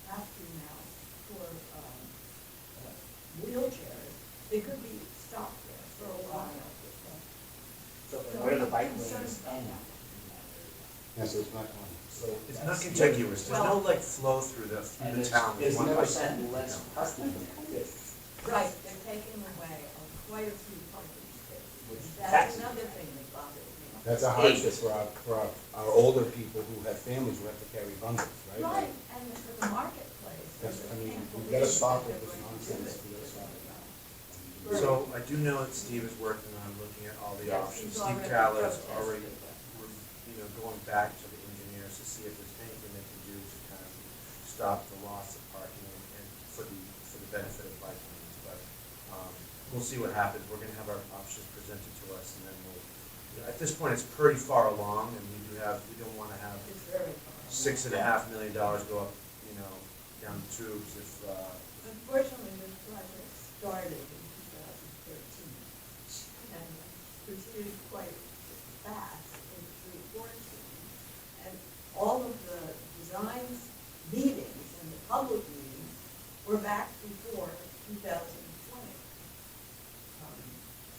have to now for wheelchairs, they could be stopped there for a while. So where are the bike lanes end now? Yeah, so it's not on. So It's not that's- contiguous, there's no like flow through the And town. there's with one never bike. been less customers. Right, they're taking away quite a few parking Which spaces. That's taxes. another thing that bothers me. That's a hardship for our older people who have families who have to carry bundles, right? Right, and for the marketplace. That's, I mean, can't we've believe gotta stop that with this they're going to do nonsense, it. we gotta stop it now. So I do know that Steve is working on looking at all the Yes, options. he's Steve already Calla is protested already, it. going back to the engineers to see if there's anything they can do to kind of stop the loss of parking and for the benefit of bike lanes. But we'll see what happens. We're gonna have our options presented to us, and then at this point, it's pretty far along, and we don't wanna have It's very far. $6.5 million go up, down the tubes if, Unfortunately, this project started in 2013 and proceeded quite fast in 2014. And all of the designs meetings and the public meetings were back before 2020.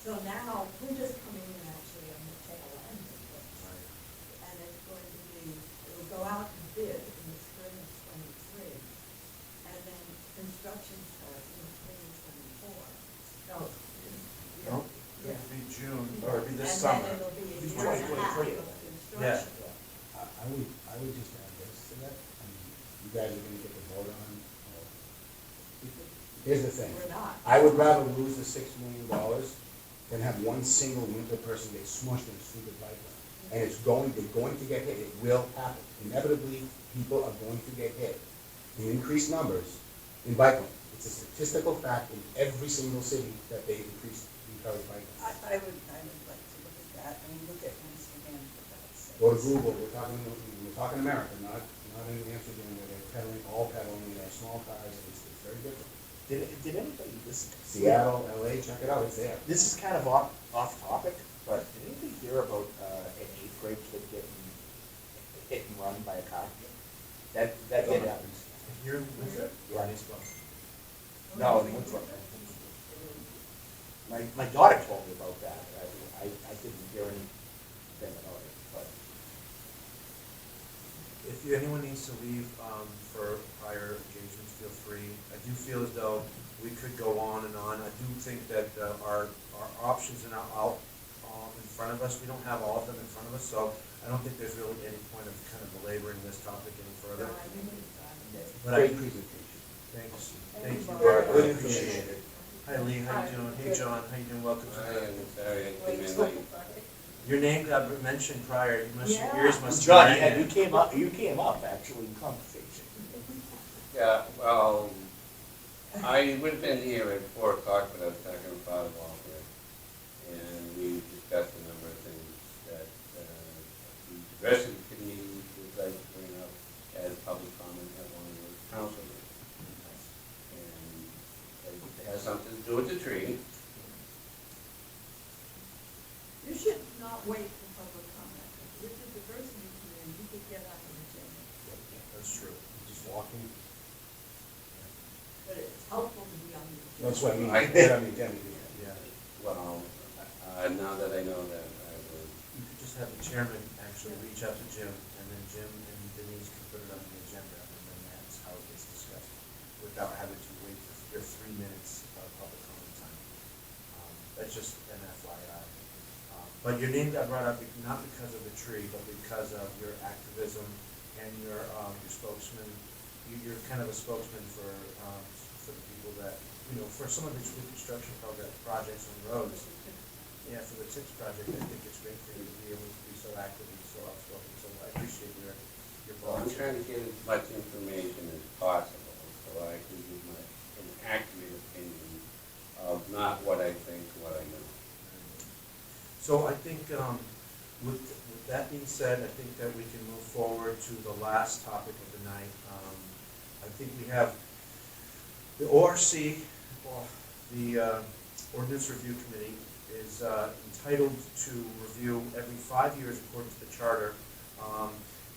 So now, we're just coming in actually on the tail end of this. And it's going to be, it'll go out to bid in the spring of '23. And then construction starts in the spring of '24. No. no, it'll be June, or it'll be this And summer. then it'll be a It'll be year and a half 2023. of construction. I would just add this to that, I mean, you guys are gonna get the vote on. Here's the thing, We're not. I would rather lose the $6 million than have one single winter person get smushed in a stupid bike lane. And they're going to get hit, it will happen. Inevitably, people are going to get hit in increased numbers in bike lanes. It's a statistical fact in every single city that they increase encourage bike lanes. I would like to look at that, I mean, look at Amsterdam for God's sake. Go to Google, we're talking America, not in Amsterdam where they're all pedaling, they have small cars, it's very different. Did anybody listen? Seattle, LA, check it out, it's there. This is kind of off topic, but did anybody hear about an 8th grade kid getting hit and run by a car? That did happen. Here, Winthrop? Yeah. Baseball. No, in Winthrop. My daughter told me about that. I didn't hear anything about it, but. If anyone needs to leave for prior engagements, feel free. I do feel as though we could go on and on. I do think that our options are now out in front of us. We don't have all of them in front of us, so I don't think there's really any point of kind of belaboring this topic any further. No, I think it's, But I, Great presentation. thanks. Thank Thank you, you. Barbara. I Good appreciate it. Hi Lee, how you doing? Hey John, how you doing? Welcome to the. Sorry, I came in late. Your name got mentioned prior. Your Yeah. ears must have John, been ringing. you came up actually in conversation. Yeah, well, I would have been here at 4 o'clock, but I was talking to Father Walker, and we discussed a number of things that the rest of the committee would like to bring up as public comment at one of the council meetings. And it has something to do with the tree. You should not wait for public comment. This is the first meeting, and you could get on the agenda. That's true. Just walking. But it's helpful to be on the agenda. That's what I mean. Yeah. Well, now that I know that, I will. You could just have the chairman actually reach out to Jim, and then Jim and Denise can put it on the agenda, and then that's how it gets discussed, without having to wait for your 3 minutes of public comment time. That's just an FYI. But your name got brought up not because of the tree, but because of your activism and your spokesman. You're kind of a spokesman for the people that, for some of these reconstruction projects on roads. Yeah, for the TIPS project, I think it's great for you to be able to be so active and so outspoken, so I appreciate your Well, I'm volunteer. trying to get as much information as possible, so I can give an accurate opinion of not what I think, what I know. So I think with that being said, I think that we can move forward to the last topic of the night. I think we have the ORC, well, the Ordinance Review Committee, is entitled to review every 5 years according to the charter,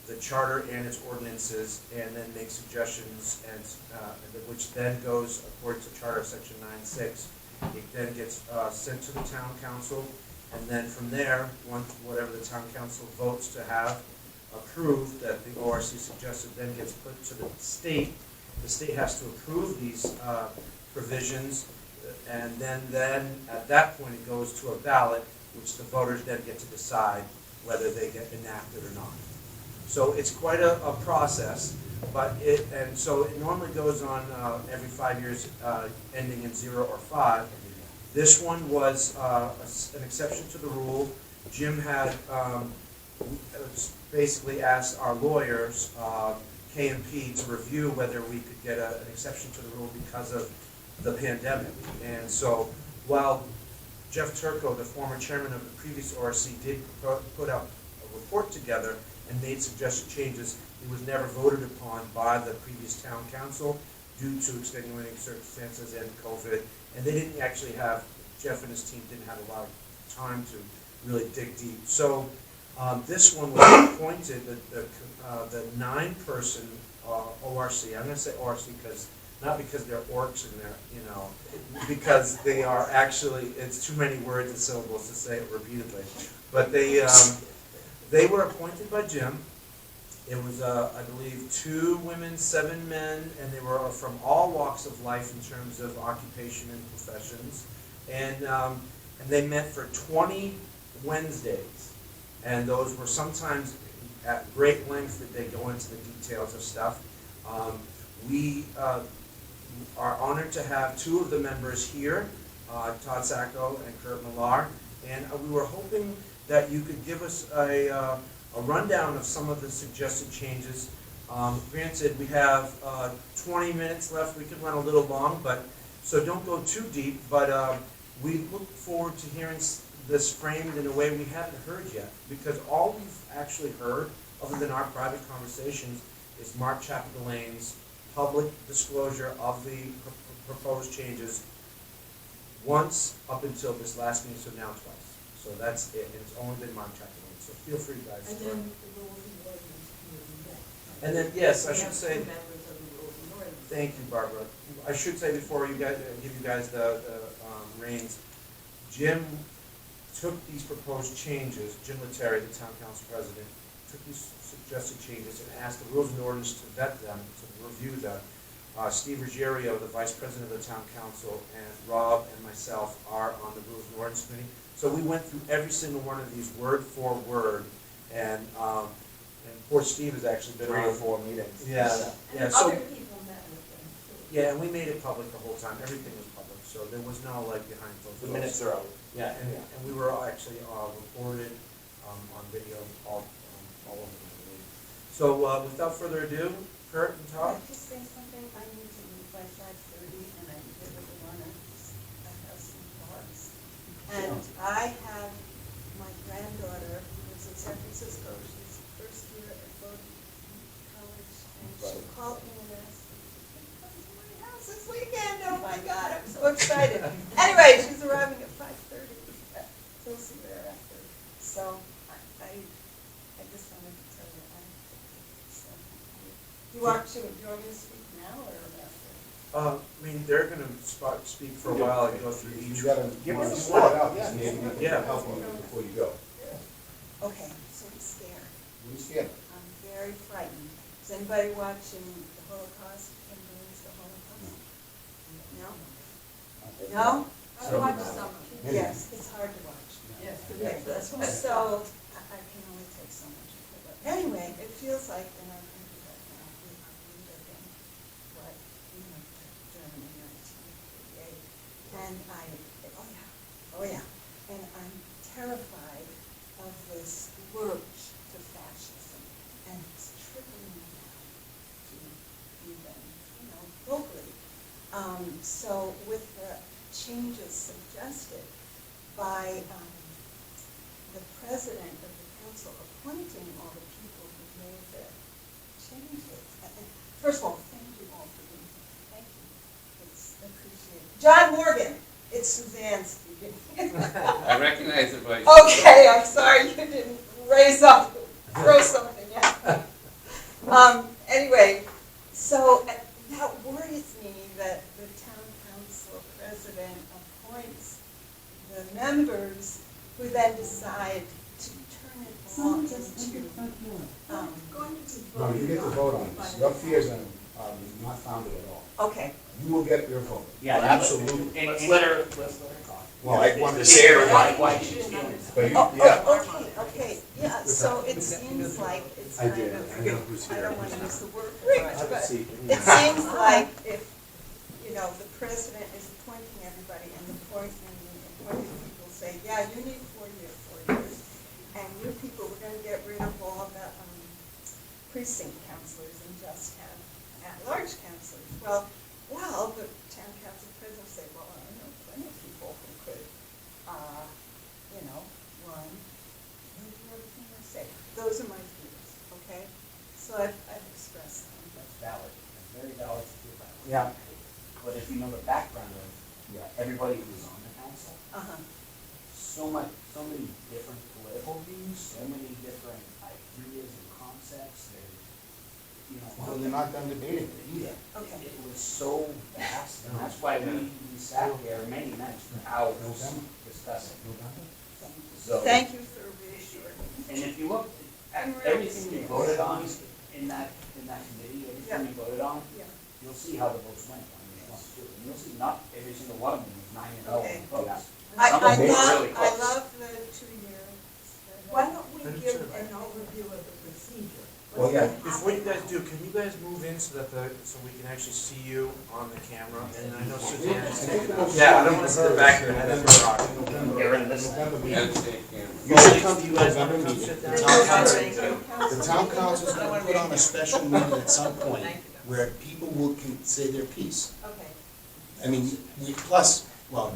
the charter and its ordinances, and then make suggestions, and which then goes, according to Charter Section 9.6, it then gets sent to the town council, and then from there, once whatever the town council votes to have approved that the ORC suggested, then gets put to the state. The state has to approve these provisions, and then at that point it goes to a ballot, which the voters then get to decide whether they get enacted or not. So it's quite a process, but so it normally goes on every 5 years, ending in 0 or 5. This one was an exception to the rule. Jim had basically asked our lawyers, K&P, to review whether we could get an exception to the rule because of the pandemic. And so while Jeff Turco, the former chairman of the previous ORC, did put out a report together and made suggested changes, it was never voted upon by the previous town council due to extenuating circumstances and COVID. And they didn't actually have, Jeff and his team didn't have a lot of time to really dig deep. So this one was appointed, the 9-person ORC. I'm going to say ORC because, not because they're orcs and they're, because they are actually, it's too many words and syllables to say it repeatedly. But they were appointed by Jim. It was, I believe, 2 women, 7 men, and they were from all walks of life in terms of occupation and professions. And they met for 20 Wednesdays. And those were sometimes at great length that they go into the details of stuff. We are honored to have 2 of the members here, Todd Sacco and Kurt Millar. And we were hoping that you could give us a rundown of some of the suggested changes. Granted, we have 20 minutes left. We could run a little long, but so don't go too deep. But we look forward to hearing this framed in a way we haven't heard yet, because all we've actually heard, other than our private conversations, is Mark Chapdelaine's public disclosure of the proposed changes once up until this last meeting, so now twice. So that's it, and it's only been Mark Chapdelaine. So feel free, guys. And then the rules and ordinance committee met. And then, yes, I should say, We have 2 members of the rules and ordinance. thank you, Barbara. I should say before you guys give you guys the reins, Jim took these proposed changes, Jim Lettieri, the town council president, took these suggested changes and asked the rules and ordinance to vet them, to review them. Steve Ruggiero, the vice president of the town council, and Rob and myself are on the rules and ordinance committee. So we went through every single one of these word for word, and poor Steve has actually been 3 on. or 4 meetings. Yeah, yeah. And So other people met with them too. yeah, and we made it public the whole time. Everything was public, so there was no like behind closed The doors. minutes are out. Yeah, and we were actually recorded on video all over, I believe. So without further ado, Kurt and Can Todd. I just say something? I need to leave by 5:30, and I really want to, I have some thoughts. And I have my granddaughter who lives in San Francisco. She's first year at Bowdoin College, and she called me and asked me to come to my house this weekend. Oh my God, I'm so excited. Anyway, she's arriving at 5:30. We'll see her after. So I just wanted to tell you, so. Do you want me to speak now or after? I mean, they're going to speak for a while and go through each. You gotta Give wanna us sort one. it out, because maybe we Yeah. can help you before you go. Okay, so I'm scared. What are you scared of? I'm very frightened. Is anybody watching the Holocaust? Remembers the Holocaust? No? No? I watched some of it. Yes, it's hard to watch. Yes, Okay, that's why. so I can only take so much of it. But anyway, it feels like in our country right now, we are reliving what, Germany 1938. And oh yeah, and I'm terrified of this lurch to fascism, and it's trickling down to even, locally. So with the changes suggested by the president of the council change it. First of all, thank you all for being here. Thank you. It's appreciated. John Morgan, it's Suzanne speaking. I recognize the voice. Okay, I'm sorry you didn't raise up, throw something at me. Anyway, so that worries me that the town council president appoints the members who then decide to turn it all into, No, you get to vote on this. Your fears are not founded at all. okay. You will get your vote. Yeah, Absolutely. And let's let her talk. Well, I wanted to It's say fair it. why she's feeling it. But you, Oh, yeah. okay, yeah, so it seems like it's I kind did. of, I know who's I here. don't wanna use the word for Have it, a but seat. it seems like if, you know, the president is appointing everybody and the appointed people say, yeah, you need 4 years, and you people, we're gonna get rid of all the precinct councilors and just have at-large councilors. Well, the town council president will say, well, I know plenty of people who could, you know, run, and do everything I say. Those are my views, okay? So I've expressed them. That's valid, that's very valid to feel that way. Yeah. But if you know the background of everybody who's on the council, so many different political views, so many different ideas and concepts, Well, they're not done debating it either. Okay. It was so vast, and that's why we sat there many nights for hours discussing. So, Thank you for reassuring me. and if you look at I'm really everything we scared. voted on in that committee, everything we voted on, Yeah. you'll see how the votes went. And you'll see not every single one of them was 9-0 Okay. in votes. I Some of them were love, really I close. love the 2 years. Why don't we give an overview of the procedure? Well, yeah. Before you guys do, can you guys move in so that so we can actually see you on the camera? And I know Suzanne. Yeah, I don't want to sit back here and have that rock. Get rid of this. November meeting. Yes, they can. You should come to You guys November wanna come meeting. sit The down? town council, Council. the town council's gonna put on a special meeting at some point where people will say their piece. Okay. I mean,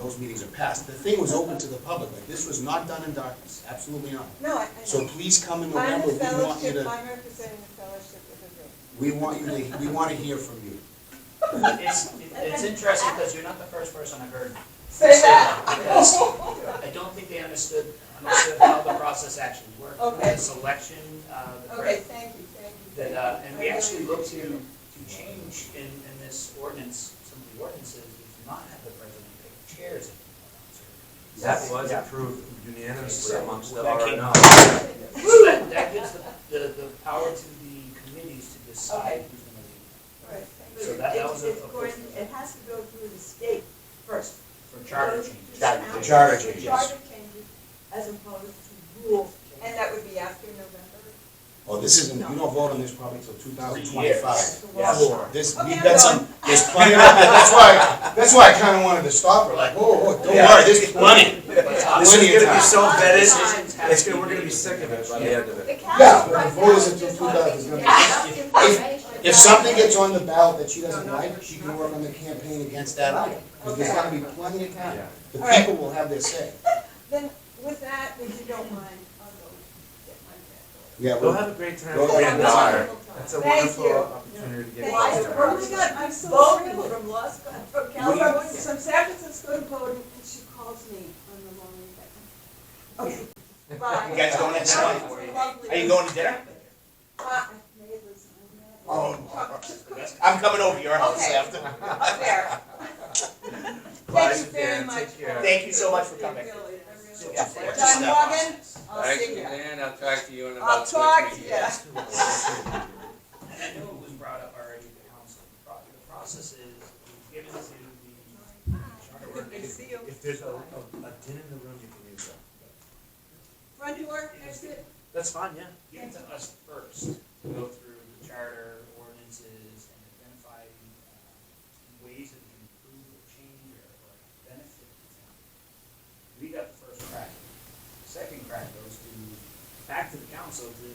those meetings are past. The thing was open to the public, like, this was not done in darkness, absolutely not. No, I So know. please come in I'm November, the fellowship, I'm representing the fellowship of the group. we want to hear from you. It's interesting because you're not the first person I've heard Say that. because I don't think they understood how the process actually worked. Okay. The selection, Okay, thank you. that, and we actually look to change in this ordinance, some of the ordinances, we do not have the president pick chairs anymore. That was approved unanimously amongst the That R came- and So that gives the power to the committees to decide who's gonna lead. All right, thank So you. that was a. It has to go through the state first. For charter It goes changes. to the town. Charter The changes. Charter changes as opposed to rules. And that would be after November? Oh, this isn't, you don't vote on this probably till 2025. Yes. This, Okay, we've I'm got done. there's plenty of, that's why I kinda wanted to stop her, like, oh, don't worry, there's plenty. This is Plenty of gonna be time. so vetted, Decisions have it's to gonna, be we're gonna be made. sick of it by the end of it. Yeah, but the vote is until 2000. If something gets on the ballot that she doesn't like, she can work on the campaign against that item. Because there's gonna be plenty of time. The All right. people will have their say. Then with that, if you don't mind, I'll go get my granddaughter. Yeah, Go well, have a great time Go with your ahead. granddaughter. That's a Thank wonderful you. opportunity to get. Thank Why you. is it- Oh my God, I'm so Both thrilled. people from law school, from From California. San Francisco to Bowdoin, and she calls me on the long weekend. Okay, bye. You guys going inside? Lovely. Are you going to dinner? I may have resigned that. Oh, I'm coming over your house Okay. after. Up there. Bye, Thank you very Suzanne. much. Take care. Thank you so much for coming. Really, I really- Yeah. John Morgan, I'll Thanks, see you. Suzanne, I'll talk to you in I'll about 2 or talk 3 to years. you. And I know it was brought up already, the council, the process is, we've given to the charter Good to ordinance. see you. If there's a din in the room, you can use that. Front door, exit. That's fine, yeah. Given to us first, to go through the charter ordinances and identify ways that we can improve or change or benefit the town. We got the first crack. The second crack goes back to the council to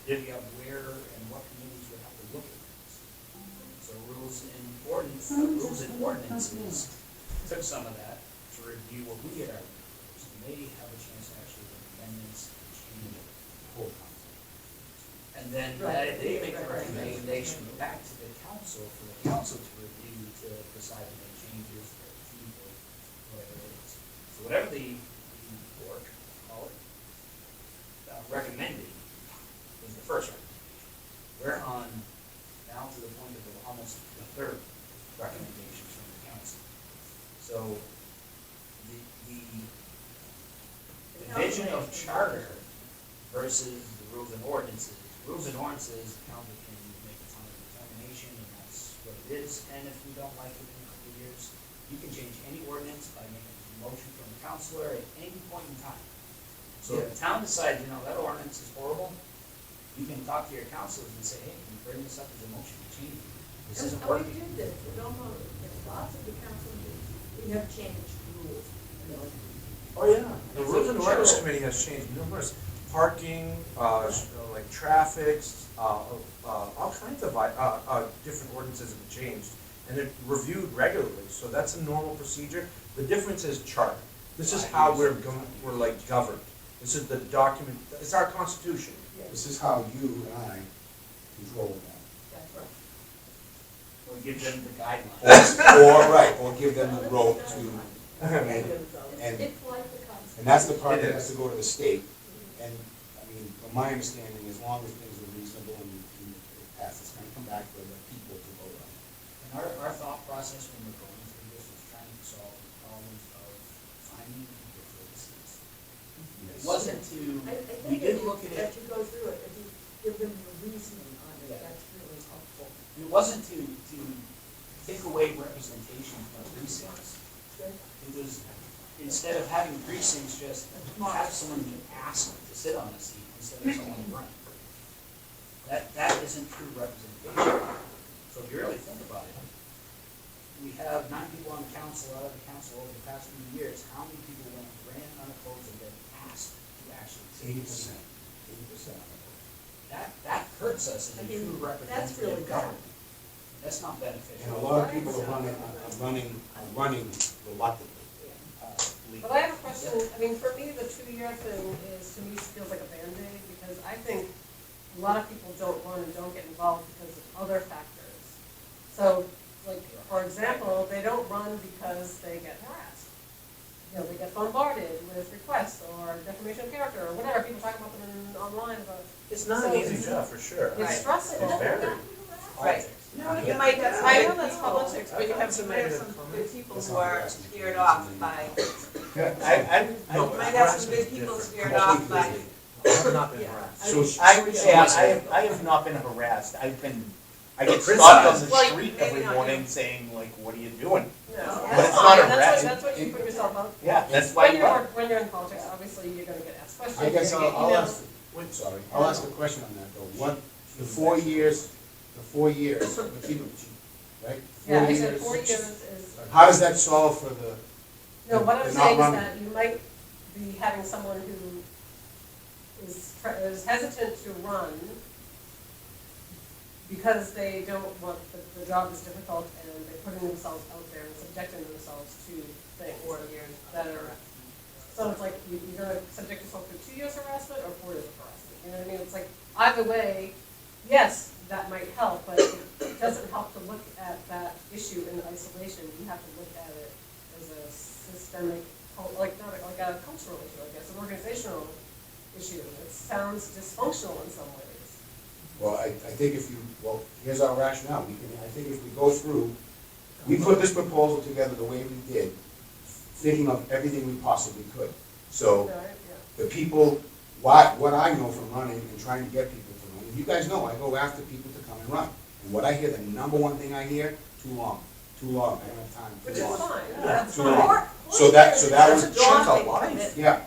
divvy up where and what committees would have to look at things. So rules and ordinances took some of that to review what we had already proposed, and they have a chance to actually make amendments and change the whole concept. And then they make a recommendation back to the council, for the council to review, to decide to make changes, or keep, or whatever it is. So whatever the board, call it, recommended, was the first recommendation. We're on now to the point of almost the third recommendation from the council. So the division of charter versus the rules and ordinances. Rules and ordinances, the council can make its own determination, and that's what it is. And if we don't like it in a couple of years, you can change any ordinance by making a motion from the councilor at any point in time. So if the town decides, that ordinance is horrible, you can talk to your councilors and say, hey, can you bring this up as a motion to change it? This isn't Oh, we working. did this, we don't know, there's lots of the council meetings, we have changed rules. Oh, yeah, the Rules and Ordinance Committee has changed numerous, parking, like traffic, all kinds of, different ordinances have been changed, and they're reviewed regularly, so that's a normal procedure. The difference is charter. This is how we're governed. This is the document, it's our constitution. This is how you and I control them. That's right. Or give them the guidelines. Or give them the rope to, and It's like the council. And that's the part It that is. has to go to the state. And, I mean, from my understanding, as long as things are reasonable and it passes, it's gonna come back for the people to vote on. And our thought process when we're going through this was trying to solve the problems of finding people for the seats. It wasn't to, I we think did look at that it, you go through it, if you give them the reasoning on it, Yeah. that's really helpful. and it wasn't to take away representation from precincts. It was, instead of having precincts, just have someone be asked to sit on a seat instead of someone running. That isn't true representation. So if you really think about it, we have 9 people on the council, out of the council over the past few years, how many people ran unopposed and been asked to actually take a seat? 80%. That hurts us as a I mean, true that's representative really bad. government. That's not beneficial. And a lot of people are running reluctantly. But I have a question, I mean, for me, the 2-year thing is, to me, feels like a Band-Aid, because I think a lot of people don't run and don't get involved because of other factors. So, like, for example, they don't run because they get harassed. They get bombarded with requests, or defamation of character, or whatever, people talk about them online, about, It's not an easy job, for sure. it's stressful. It's very. Right. You might have I know that's politics, but you have some good people who are scared off by, I you might have some good people scared off by. I have not been harassed. So, I would say, I have not been harassed. I get stopped on Criticized. the Well, street maybe every not morning saying, like, what are you doing? No, But that's it's not a fine, rat- that's what you put yourself up. Yeah, that's why you run. When you're in politics, obviously, you're gonna get asked questions, I guess you're gonna I'll get ask, emails. sorry, I'll ask a question on that though. The 4 years, let's keep it cheap, right? Yeah, I said 4 years is. How does that solve for the? No, what I'm They're not saying is running. that you might be having someone who is hesitant to run because they don't want, the job is difficult and they're putting themselves out there and subjecting themselves to things that are, so it's like you're gonna subject yourself to 2 years harassment or 4 years of harassment, you know what I mean? It's like, either way, yes, that might help, but it doesn't help to look at that issue in isolation. You have to look at it as a systemic, like not like a cultural issue, I guess, an organizational issue. It sounds dysfunctional in some ways. Well, I think here's our rationale. I think if we go through, we put this proposal together the way we did, thinking of everything we possibly could. So Right? Yeah. the people, what I know from running and trying to get people to run, and you guys know, I go after people to come and run. And what I hear, the number one thing I hear, too long, I don't have time. Which too is long. fine. Yeah. That's Too fine. long. So that That's was, a daunting life. commitment. yeah,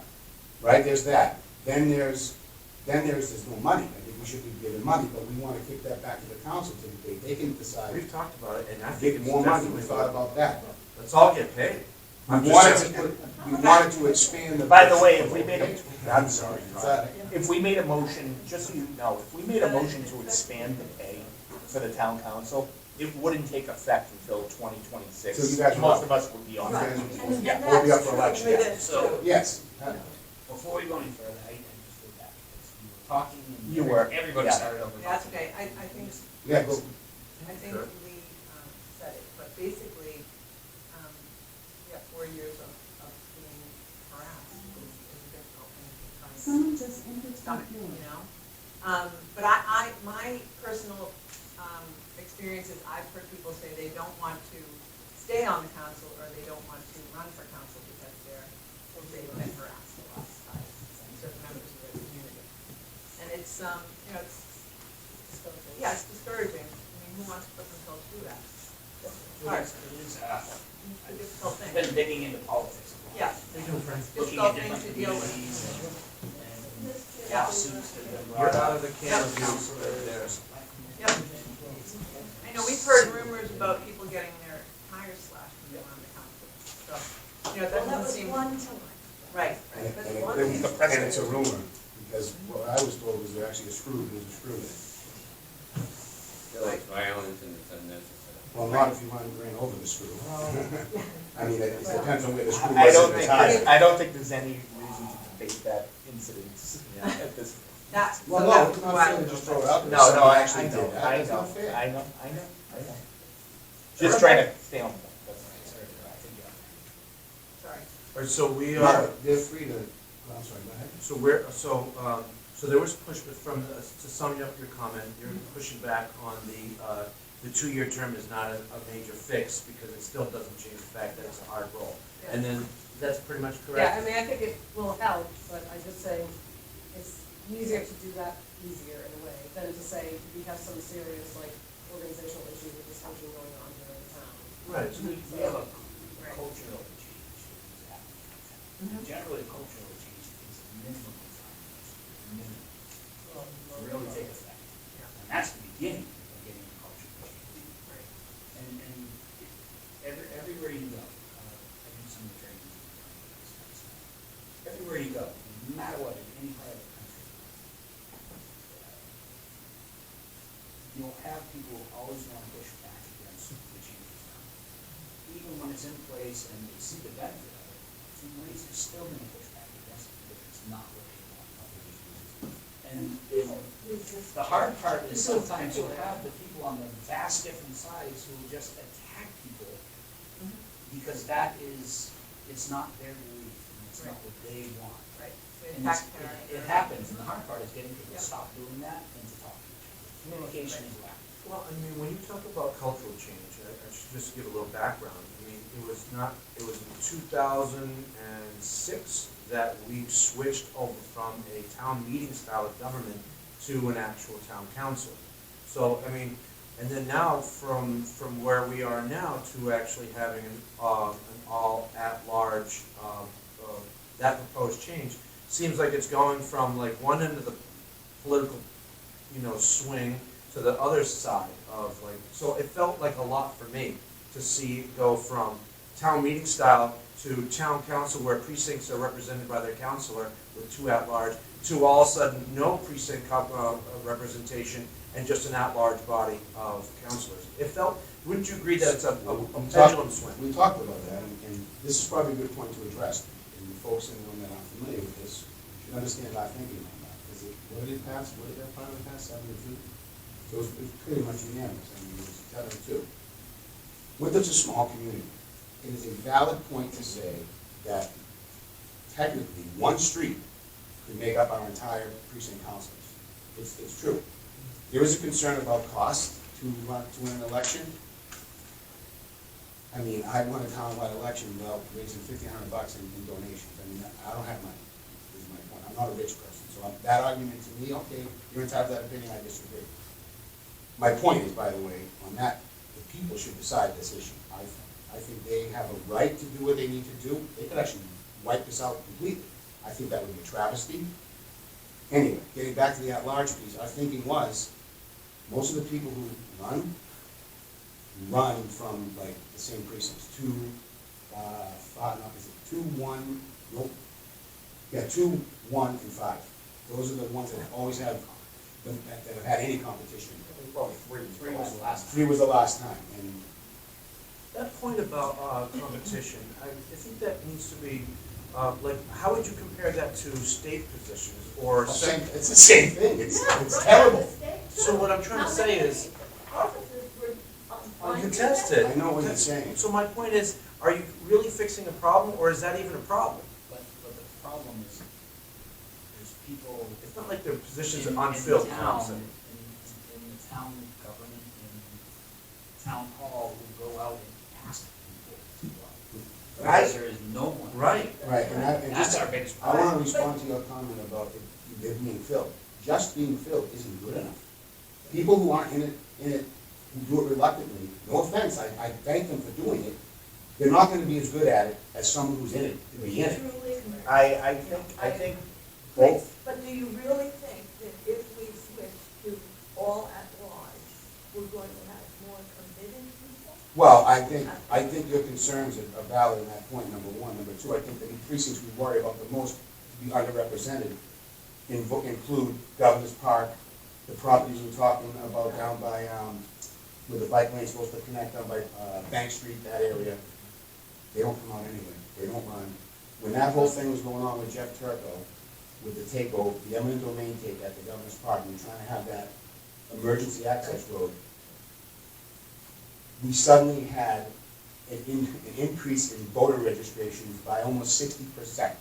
right, there's that. Then there's no money. I think we should be given money, but we want to kick that back to the council to, they can decide. We've talked about it, and I think Get it's more money, we definitely. thought about that. Let's all get paid. We I'm just wanted saying. we wanted to expand the. By the way, if we made I'm sorry, Is that- if we made a motion, just so you know, if we made a motion to expand the pay for the town council, it wouldn't take effect until 2026. So you guys are Most up. of us would be on that. And Yeah. We'll be up that's for true. election. I mean, that's So- true. Yes. Before we go any further, I just go back, because you were talking and. You were, Everybody yeah. started over. That's okay, I think, Yeah, go. I think Sure. Lee said it, but basically, yeah, 4 years of being harassed is a difficult thing to try and Someone just entered stomach, the you know? But my personal experience is I've heard people say they don't want to stay on the council or they don't want to run for council because they've been harassed a lot by certain members of their community. And it's, you know, yeah, it's discouraging. I mean, who wants to put themselves through that? Hard. It is, It's a difficult I've thing. been digging into politics. Yeah. Looking Difficult at thing different to deal with. communities and Yeah. lawsuits that have been You're brought out up. of the camera view, so there's. Yep. I know, we've heard rumors about people getting their tires slashed when they're on the council. So, you know, that doesn't seem. one time. Right, And right. it- But and it- one and thing- it's a rumor, because what I was told was they're actually a screw, there's a screw there. Feel like violence and it's unnecessary. Well, not if you want to ran over the screw. I mean, it depends on where the screw I was don't in the think, tire. I don't think there's any reason to debate that incident, you know, at this. That, so Well, no, that's it's not why. fair to just throw it out there. No, Someone I actually know, did that. I That's know, not fair. I know. Just trying to stay on point, that's Sorry. All right, so we No, are, they're free to, I'm sorry, go ahead. so we're, so there was pushback from, to sum up your comment, you're pushing back on the 2-year term is not a major fix because it still doesn't change the fact that it's a hard role. And then, that's pretty much Yeah, I correct? mean, I think it will help, but I just say it's easier to do that easier in a way than to say we have some serious like organizational issues or dysfunction going on here in town. Right. We have a Right. cultural change that is happening. And generally, cultural change takes a minimum of time, minimum, to really take effect. And that's the beginning of getting a culture change. Right. And everywhere you go, I do some of the training. Everywhere you go, no matter what, in any part of the country, you'll have people who always want to push back against the changes. Even when it's in place and they see the benefit of it, in ways they're still going to push back against it if it's not what they want. And the hard part is sometimes you'll have the people on the vast different sides who will just attack people because that is, it's not their belief and it's not what they want. Right. And it happens, and the hard part is getting people to stop doing that and to talk to each other. Communication is lacking. Well, I mean, when you talk about cultural change, I should just give a little background. I mean, it was in 2006 that we switched over from a town meeting style of government to an actual town council. So, I mean, and then now from where we are now to actually having an all at-large, that proposed change, seems like it's going from like one end of the political, swing to the other side of like, so it felt like a lot for me to see it go from town meeting style to town council where precincts are represented by their councilor with 2 at-large, to all of a sudden no precinct representation and just an at-large body of councilors. It felt, wouldn't you agree that it's a pendulum swing? We talked about that, and this is probably a good point to address. And the folks in the room that aren't familiar with this should understand our thinking on that. Because what did it pass? What did that finally pass? 7-2? So it was pretty much unanimous. I mean, it was 7-2. Winthrop's a small community. It is a valid point to say that technically one street could make up our entire precinct councils. It's true. There is a concern about cost to win an election. I mean, I won a townwide election without raising $1,500 in donations. I mean, I don't have money, is my point. I'm not a rich person. So that argument to me, okay, you're entitled to that opinion, I disagree. My point is, by the way, on that, the people should decide this issue, I think. I think they have a right to do what they need to do. They could actually wipe this out completely. I think that would be a travesty. Anyway, getting back to the at-large piece, our thinking was, most of the people who run from like the same precincts, 2, 1, and 5. Those are the ones that always have, that have had any competition. Probably 3 was the last time. 3 was the last time, and That point about competition, I think that needs to be like, how would you compare that to state positions or? It's the same thing, it's terrible. So what I'm trying to say is, Officers were, contested. I know what you're saying. So my point is, are you really fixing a problem, or is that even a problem? But the problem is, there's people. It's not like their positions in- are unfilled in the town, constantly. in the town government, in town hall, who go out and ask people to go out. Right. Because there is no one. Right. Right, and That's just, our biggest I problem. wanna respond to your comment about it being filled. Just being filled isn't good enough. People who aren't in it, who do it reluctantly, no offense, I thank them for doing it, they're not gonna be as good at it as someone who's in it, to be in it. I think both, But do you really think that if we switch to all at large, we're going to have more committed people? Well, I think your concerns are valid in that point, number one. Number two, I think the precincts we worry about the most to be underrepresented include Governor's Park, the properties we're talking about down by, where the bike lane's supposed to connect down by, Bank Street, that area. They don't come out anyway, they don't run. When that whole thing was going on with Jeff Turco, with the takeover, the eminent domain take at the Governor's Park, we were trying to have that emergency access road, we suddenly had an increase in voter registrations by almost 60%.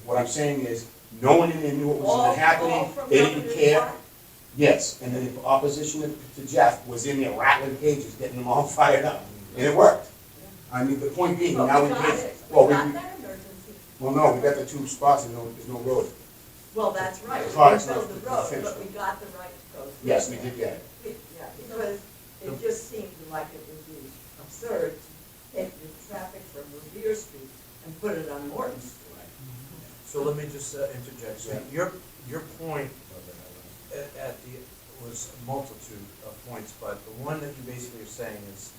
What I'm saying is, no one in there knew what was All happening, from they didn't Governor's care. Park? Yes, and then the opposition to Jeff was in there rattling cages, getting them all fired up, and it worked. I mean, the point being, now we got can't, it. well, We got that emergency. well, no, we got the two spots and there's no road. Well, that's right, The we product's built not the road, finished. but we got the right to go through. Yes, we did get it. Yeah, because it just seemed like it would be absurd to take the traffic from Revere Street and put it on Morton Street. So let me just interject. So your point at the, was a multitude of points, but the one that you basically are saying is,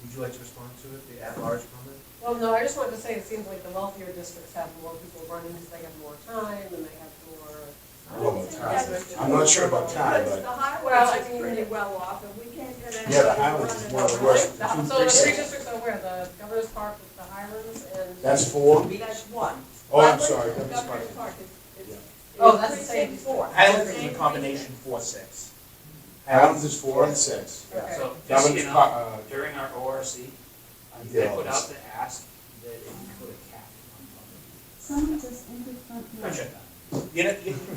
would you like to respond to it, the at-large comment? Well, no, I just wanted to say, it seems like the wealthier districts have more people running because they have more time and they have more. I don't think that's true. I'm not sure about time, Because but, the Well, I highways is mean- pretty well off, and we can't get anybody yeah, the to Highlands run is it one of the over. worst. So the three districts are where, the Governor's Park with the Highlands and. That's four? That's one. Oh, I'm Highlands sorry, and Governor's Governor's Park. Park is. Oh, that's the same. precinct four. Highlands is Same a combination 4-6. Highlands is 4 and 6. Okay. So, just, Governor's you Park, know, during our ORC, did I all put this. out the ask that if you put a cap on funding. Someone just entered front I'm door. shut down.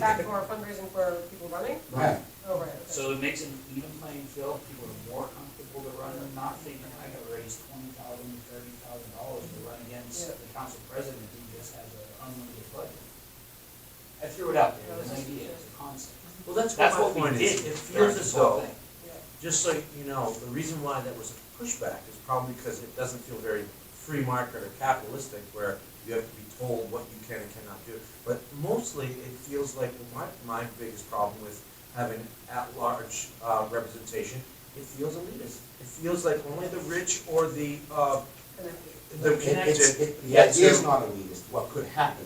Back for fundraising for people running? Right. Oh, right, okay. So it makes an even playing field, people are more comfortable to run, not thinking, I gotta raise $20,000, $30,000 to run against Yeah. the council president who just has an unlimited budget. I threw it out there as an idea, as a concept. Well, that's That's what what my we point is. did It during feels as this whole though, thing. just so you know, the reason why that was a pushback is probably because it doesn't feel very free market or capitalistic, where you have to be told what you can and cannot do. But mostly, it feels like my biggest problem with having at-large representation, it feels elitist. It feels like only the rich or the connected. The idea is not elitist, what could happen.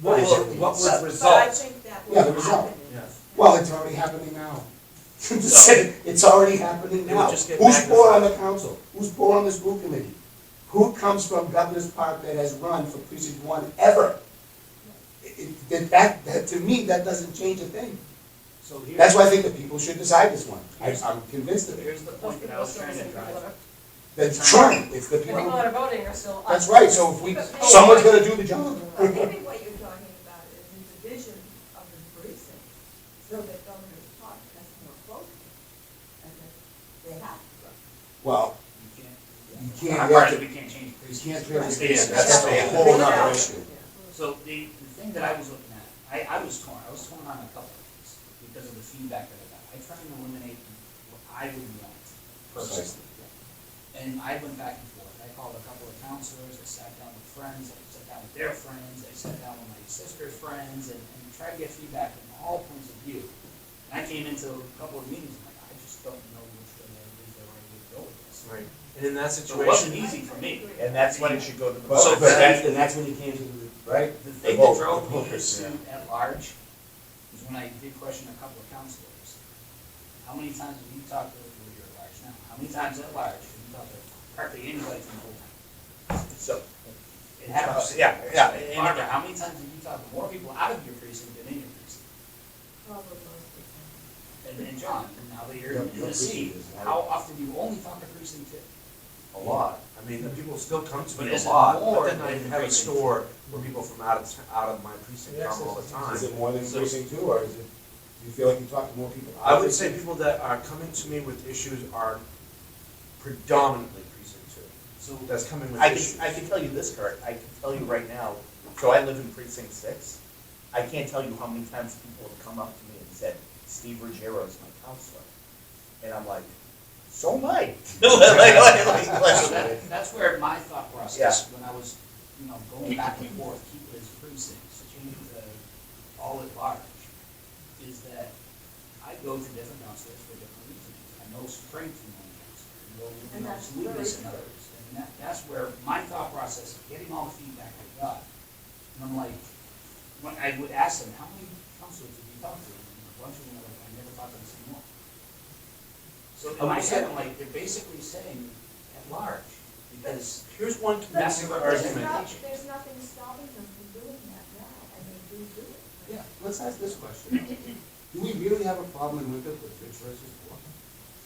What is will- elitist. what would But I result? think that Yeah, the will result. happen. Yes. Well, it's already happening now. It's already happening It would now. just get Who's poor on magnified. the council? Who's poor on the school committee? Who comes from Governor's Park that has run for precinct 1 ever? That, to me, that doesn't change a thing. So here's, That's why I think that people should decide this one. I'm convinced of it. here's the Those point that people I are was still the trying to same people drive. that are. That's true. It's the The people people. that are voting are still us. That's right, so if we, someone's gonna do the job. But maybe what you're talking about is the division of the precinct, so that Governor's Park has more votes, and that they have to run. Well, You can't, you can't, our you part have is to, we can't change you precincts. can't really Yeah, say that's a Yeah. whole nother Yeah. issue. So the thing that I was looking at, I was torn on a couple of things because of the feedback that I got. I tried to eliminate what I would want personally. And I went back and forth. I called a couple of counselors, I sat down with friends, I sat down with their friends, I sat down with my sister's friends and tried to get feedback from all points of view. And I came into a couple of meetings, and I just don't know which way is the right way to go with this. Right. And in that So it situation. wasn't easy for me. And that's when it should go to the But vote. that's when you came to the, right? The thing vote, that drove the me voters, to at large is when I did question a couple of counselors. How many times have you talked to, well, you're at large now, how many times at large have you talked to practically anybody from the whole town? So, It happens. Yeah, yeah, and- Barbara, how many times have you talked to more people out of your precinct than in your precinct? Probably most of the time. And John, now that you're Your in the seat, precinct is how often do you only talk to precinct two? A lot. I mean, the people still come to But me a is it lot, more but then I than have a precinct? store where people from out of my precinct come all the time. Is it more than So- precinct two, or is it, do you feel like you talk to more people? I would say people that are coming to me with issues are predominantly precinct two. So, That's coming with I issues. can tell you this, Kurt, I can tell you right now, so I live in precinct 6. I can't tell you how many times people have come up to me and said, Steve Ruggiero is my counselor. And I'm like, so am I. so that's where my thought process, when I was, going back and forth, keep it as precincts, change it to all at large, is that I go to different counselors for different reasons. I know strength in one counselor, I know, And that's weakness in very true. others. And that's where my thought process, getting all the feedback I got, and I'm like, when I would ask them, how many counselors did you talk to? And a bunch of them were like, I never talked to the same one. So in my head, I'm like, they're basically saying at large, because Here's one That's competitive the argument. There's nothing stopping them from doing that now, and they do it. yeah, Let's ask this question. Do we really have a problem in Winthrop with rich versus poor?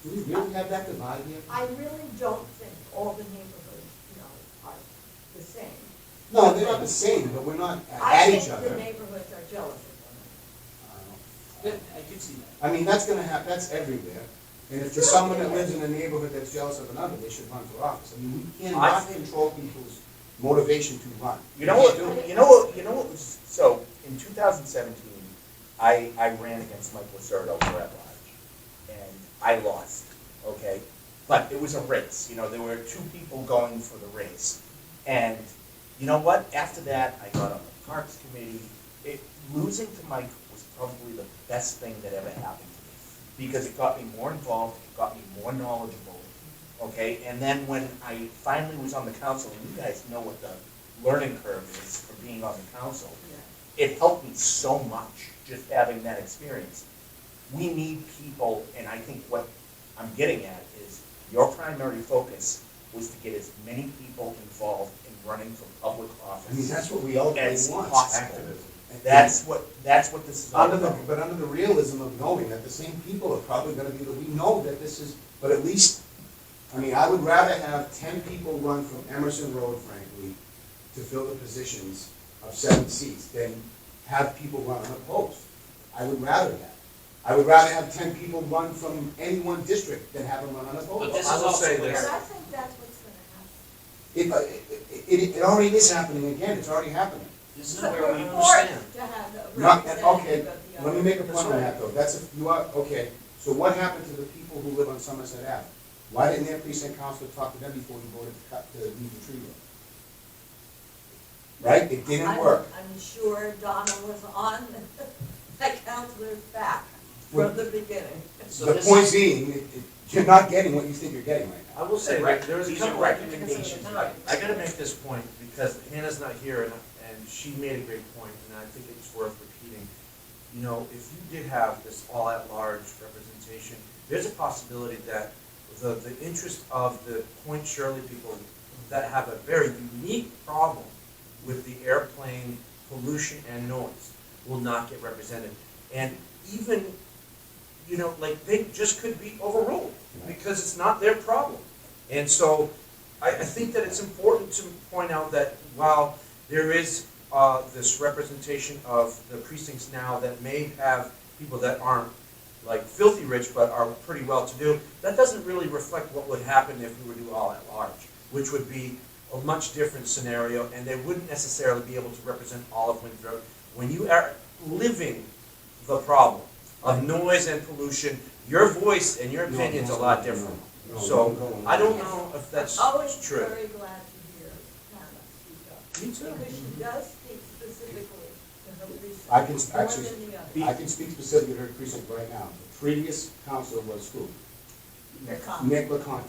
Do we really have that divide here? I really don't think all the neighborhoods, are the same. No, they're not the same, but we're not I at each think the other. neighborhoods are jealous of one I could see that. I mean, that's gonna happen, that's everywhere. And if there's someone that lives in a neighborhood that's jealous of another, they should run for office. I mean, we cannot control people's motivation to run. You know what, so in 2017, I ran against Mike Lacerdo for at large, and I lost, okay? But it was a race, there were 2 people going for the race. And you know what, after that, I got on the Parks Committee. Losing to Mike was probably the best thing that ever happened to me, because it got me more involved, it got me more knowledgeable, okay? And then when I finally was on the council, and you guys know what the learning curve is for being on the council, it helped me so much, just having that experience. We need people, and I think what I'm getting at is your primary focus was to get as many people involved in running for public I mean, office that's what we ultimately as want. possible. That's what this is all Under the, about. but under the realism of knowing that the same people are probably gonna be, we know that this is, but at least, I mean, I would rather have 10 people run from Emerson Road, frankly, to fill the positions of 7 seats than have people run unopposed. I would rather that. I would rather have 10 people run from any one district than have them run unopposed. But this I is will also say where, this. But I think that's what's gonna happen. It already is happening again, it's already happening. this is But where we're we, understand. forced to have a Not, representative okay, of the let me other. make a point on that though, okay, so what happened to the people who live on Somerset Ave? Why didn't their precinct councilor talk to them before you voted to leave the tree road? Right, it didn't work. I'm sure Donna was on the counselor's back from the beginning. so The this point is, being, you're not getting what you think you're getting right now. I will say, Right. there's a These are couple recommendations, right? I gotta make this point, because Hannah's not here, and she made a great point, and I think it's worth repeating. If you did have this all-at-large representation, there's a possibility that the interest of the Point Shirley people that have a very unique problem with the airplane pollution and noise will not get represented. And even, they just could be overruled, because it's not their problem. And so, I think that it's important to point out that while there is this representation of the precincts now that may have people that aren't like filthy rich but are pretty well-to-do, that doesn't really reflect what would happen if we were to do all at large, which would be a much different scenario, and they wouldn't necessarily be able to represent all of Winthrop. When you are living the problem of noise and pollution, your voice and your opinion's a lot different. So, I don't know if that's Always true. very glad to hear Hannah speak up. Me too. Because she does speak specifically to her precinct. I can more actually, than the others. I can speak specifically to her precinct right now. The previous councilor was who? They're common. Nick LeConte.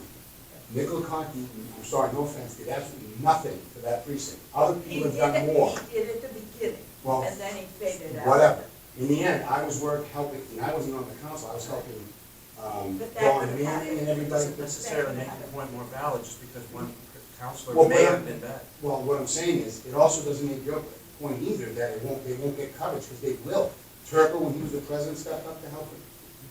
Nick LeConte, I'm sorry, no offense, did absolutely nothing for that precinct. Other He people did have done more. He did at the beginning, Well, and then he faded out. whatever. In the end, I was helping, and I wasn't on the council, I was helping, But that Dawn could Manning happen. and It everybody. doesn't necessarily make the point more valid just because one counselor Well, may but- have been bad. Well, what I'm saying is, it also doesn't make your point either, that they won't get coverage, because they will. Turco, when he was the president, stepped up to help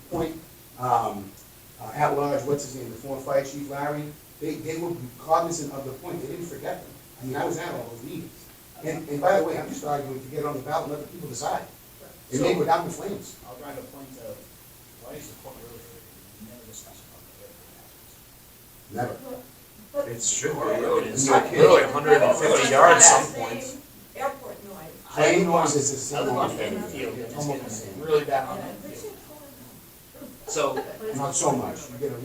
point, at large, what's his name, the former fire chief Larry, they were cognizant of the point, they didn't forget them. I mean, I was at all those meetings. And by the way, I'm just arguing to get it on the ballot and let the people decide. It may go down in flames. I'll drive a point of, why is the court really, we never discuss about the airport hazards. Never. But- It should be, It's it's not- literally 150 yards some points. Airport noise. Plane noise is the same. I live on Hammond Field, it's Almost the same. getting really bad on that But field. you So, Not so much, you get a,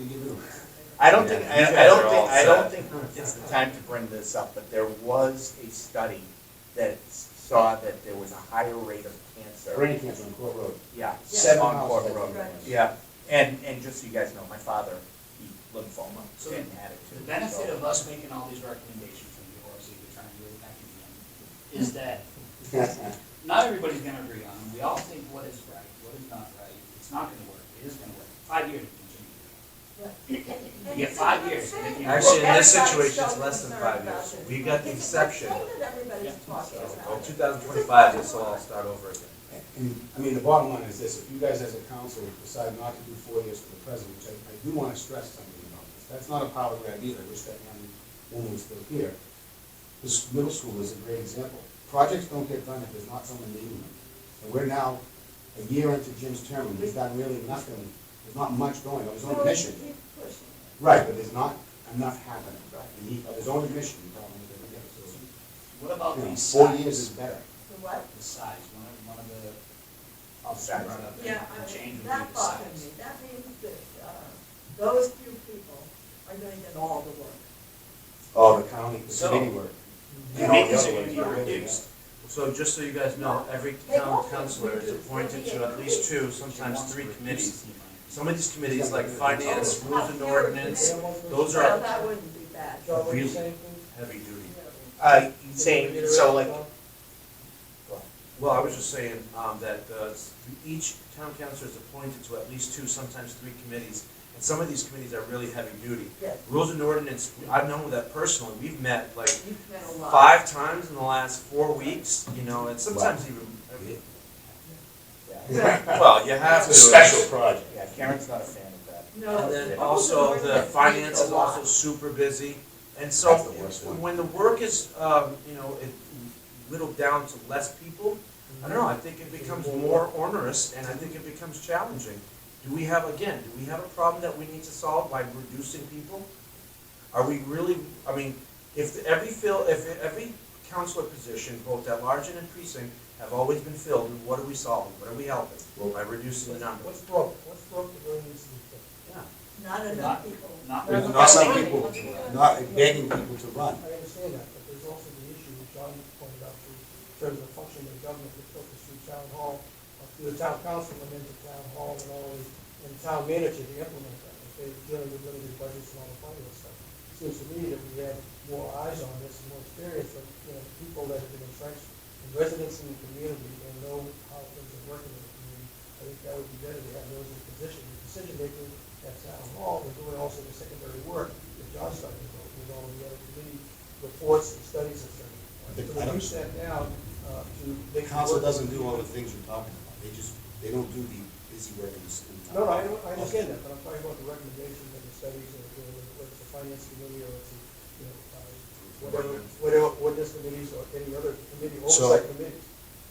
I don't think, Yeah, I you I guys don't are think, all I don't set. think it's the time to bring this up, but there was a study that saw that there was a higher rate of cancer. brain cancer on Court Road. Yeah, 7 on houses, Court I think Road. it was. Yeah, and just so you guys know, my father, he lymphoma So and had it too. the benefit so- of us making all these recommendations, and you obviously we're trying to do it back again, is that not everybody's gonna agree on them. We all think what is right, what is not right. It's not gonna work, it is gonna work. 5 years to continue. You get 5 years. and if you- Actually, in this Everybody's situation, it's so less than concerned 5 years. about it. We got the It's exception. the thing that everybody's talking So, about. in 2025, this will all start over again. And, I mean, the bottom line is this, if you guys as a council decide not to do 4 years for the president, which I do want to stress something about this, that's not a power grab either, I wish that young woman was still here. This middle school is a great example. Projects don't get done if there's not someone leading them. And we're now a year into Jim's term, and we've done really nothing, there's not much going on, his own mission. Keep pushing. Right, but there's not enough happening, right? And he, his own mission, probably, doesn't get it. So, What about you know, these 4 size? years is better. The what? The size, one of the officers brought up, Yeah, the change would be that the bothers me. size. That means that, those few people are gonna get all the work. Oh, the county, the So- committee work. The And all the committees other are ones. gonna be reduced. So just so you guys know, every town councilor is appointed to at least 2, sometimes 3 committees. Some of these committees, like finance, rules and ordinance, those Well, are that wouldn't be bad. really heavy duty. Saying, so like, Well, I was just saying that each town councilor is appointed to at least 2, sometimes 3 committees. And some of these committees are really heavy duty. Yes, Rules and ordinance, I've known that personally, we've met like you've met a lot. 5 times in the last 4 weeks, you know, and sometimes even, well, you have to. It's a special project. yeah, Karen's not a fan of that. No. And then rules also and the ordinance finance needs is a lot. also super busy. And so That's the worst one. when the work is, you know, whittled down to less people, I don't know, I think it becomes more onerous and I think it becomes challenging. Do we have a problem that we need to solve by reducing people? Are we really, I mean, if every councilor position, both at large and in precinct, have always been filled, then what are we solving? What are we helping? By reducing the number. What's broken? What's broken really needs to be fixed. Yeah. Not enough people. Not There's really. not some people, not begging people to run. I understand that, but there's also the issue that John pointed out in terms of functioning of government that filters through town hall, through the town council and into town hall and all these, and town manager to implement that. If they're dealing with limited budgets and all the finance stuff. It seems to me that we have more eyes on this and more experience from, people that have been entrenched, and residents in the community and know how things are working in the community. I think that would be better to have those in position, the decision making at town hall, and doing also the secondary work that John's talking about, with all the other committee reports and studies and stuff. think- So reduce that down, to The make. council doesn't do all the things you're talking about. They don't do the busy work in the. No, I understand that, but I'm talking about the recommendations and the studies, and whether it's the finance committee or it's, what this committees or any other committee, So, oversight committees.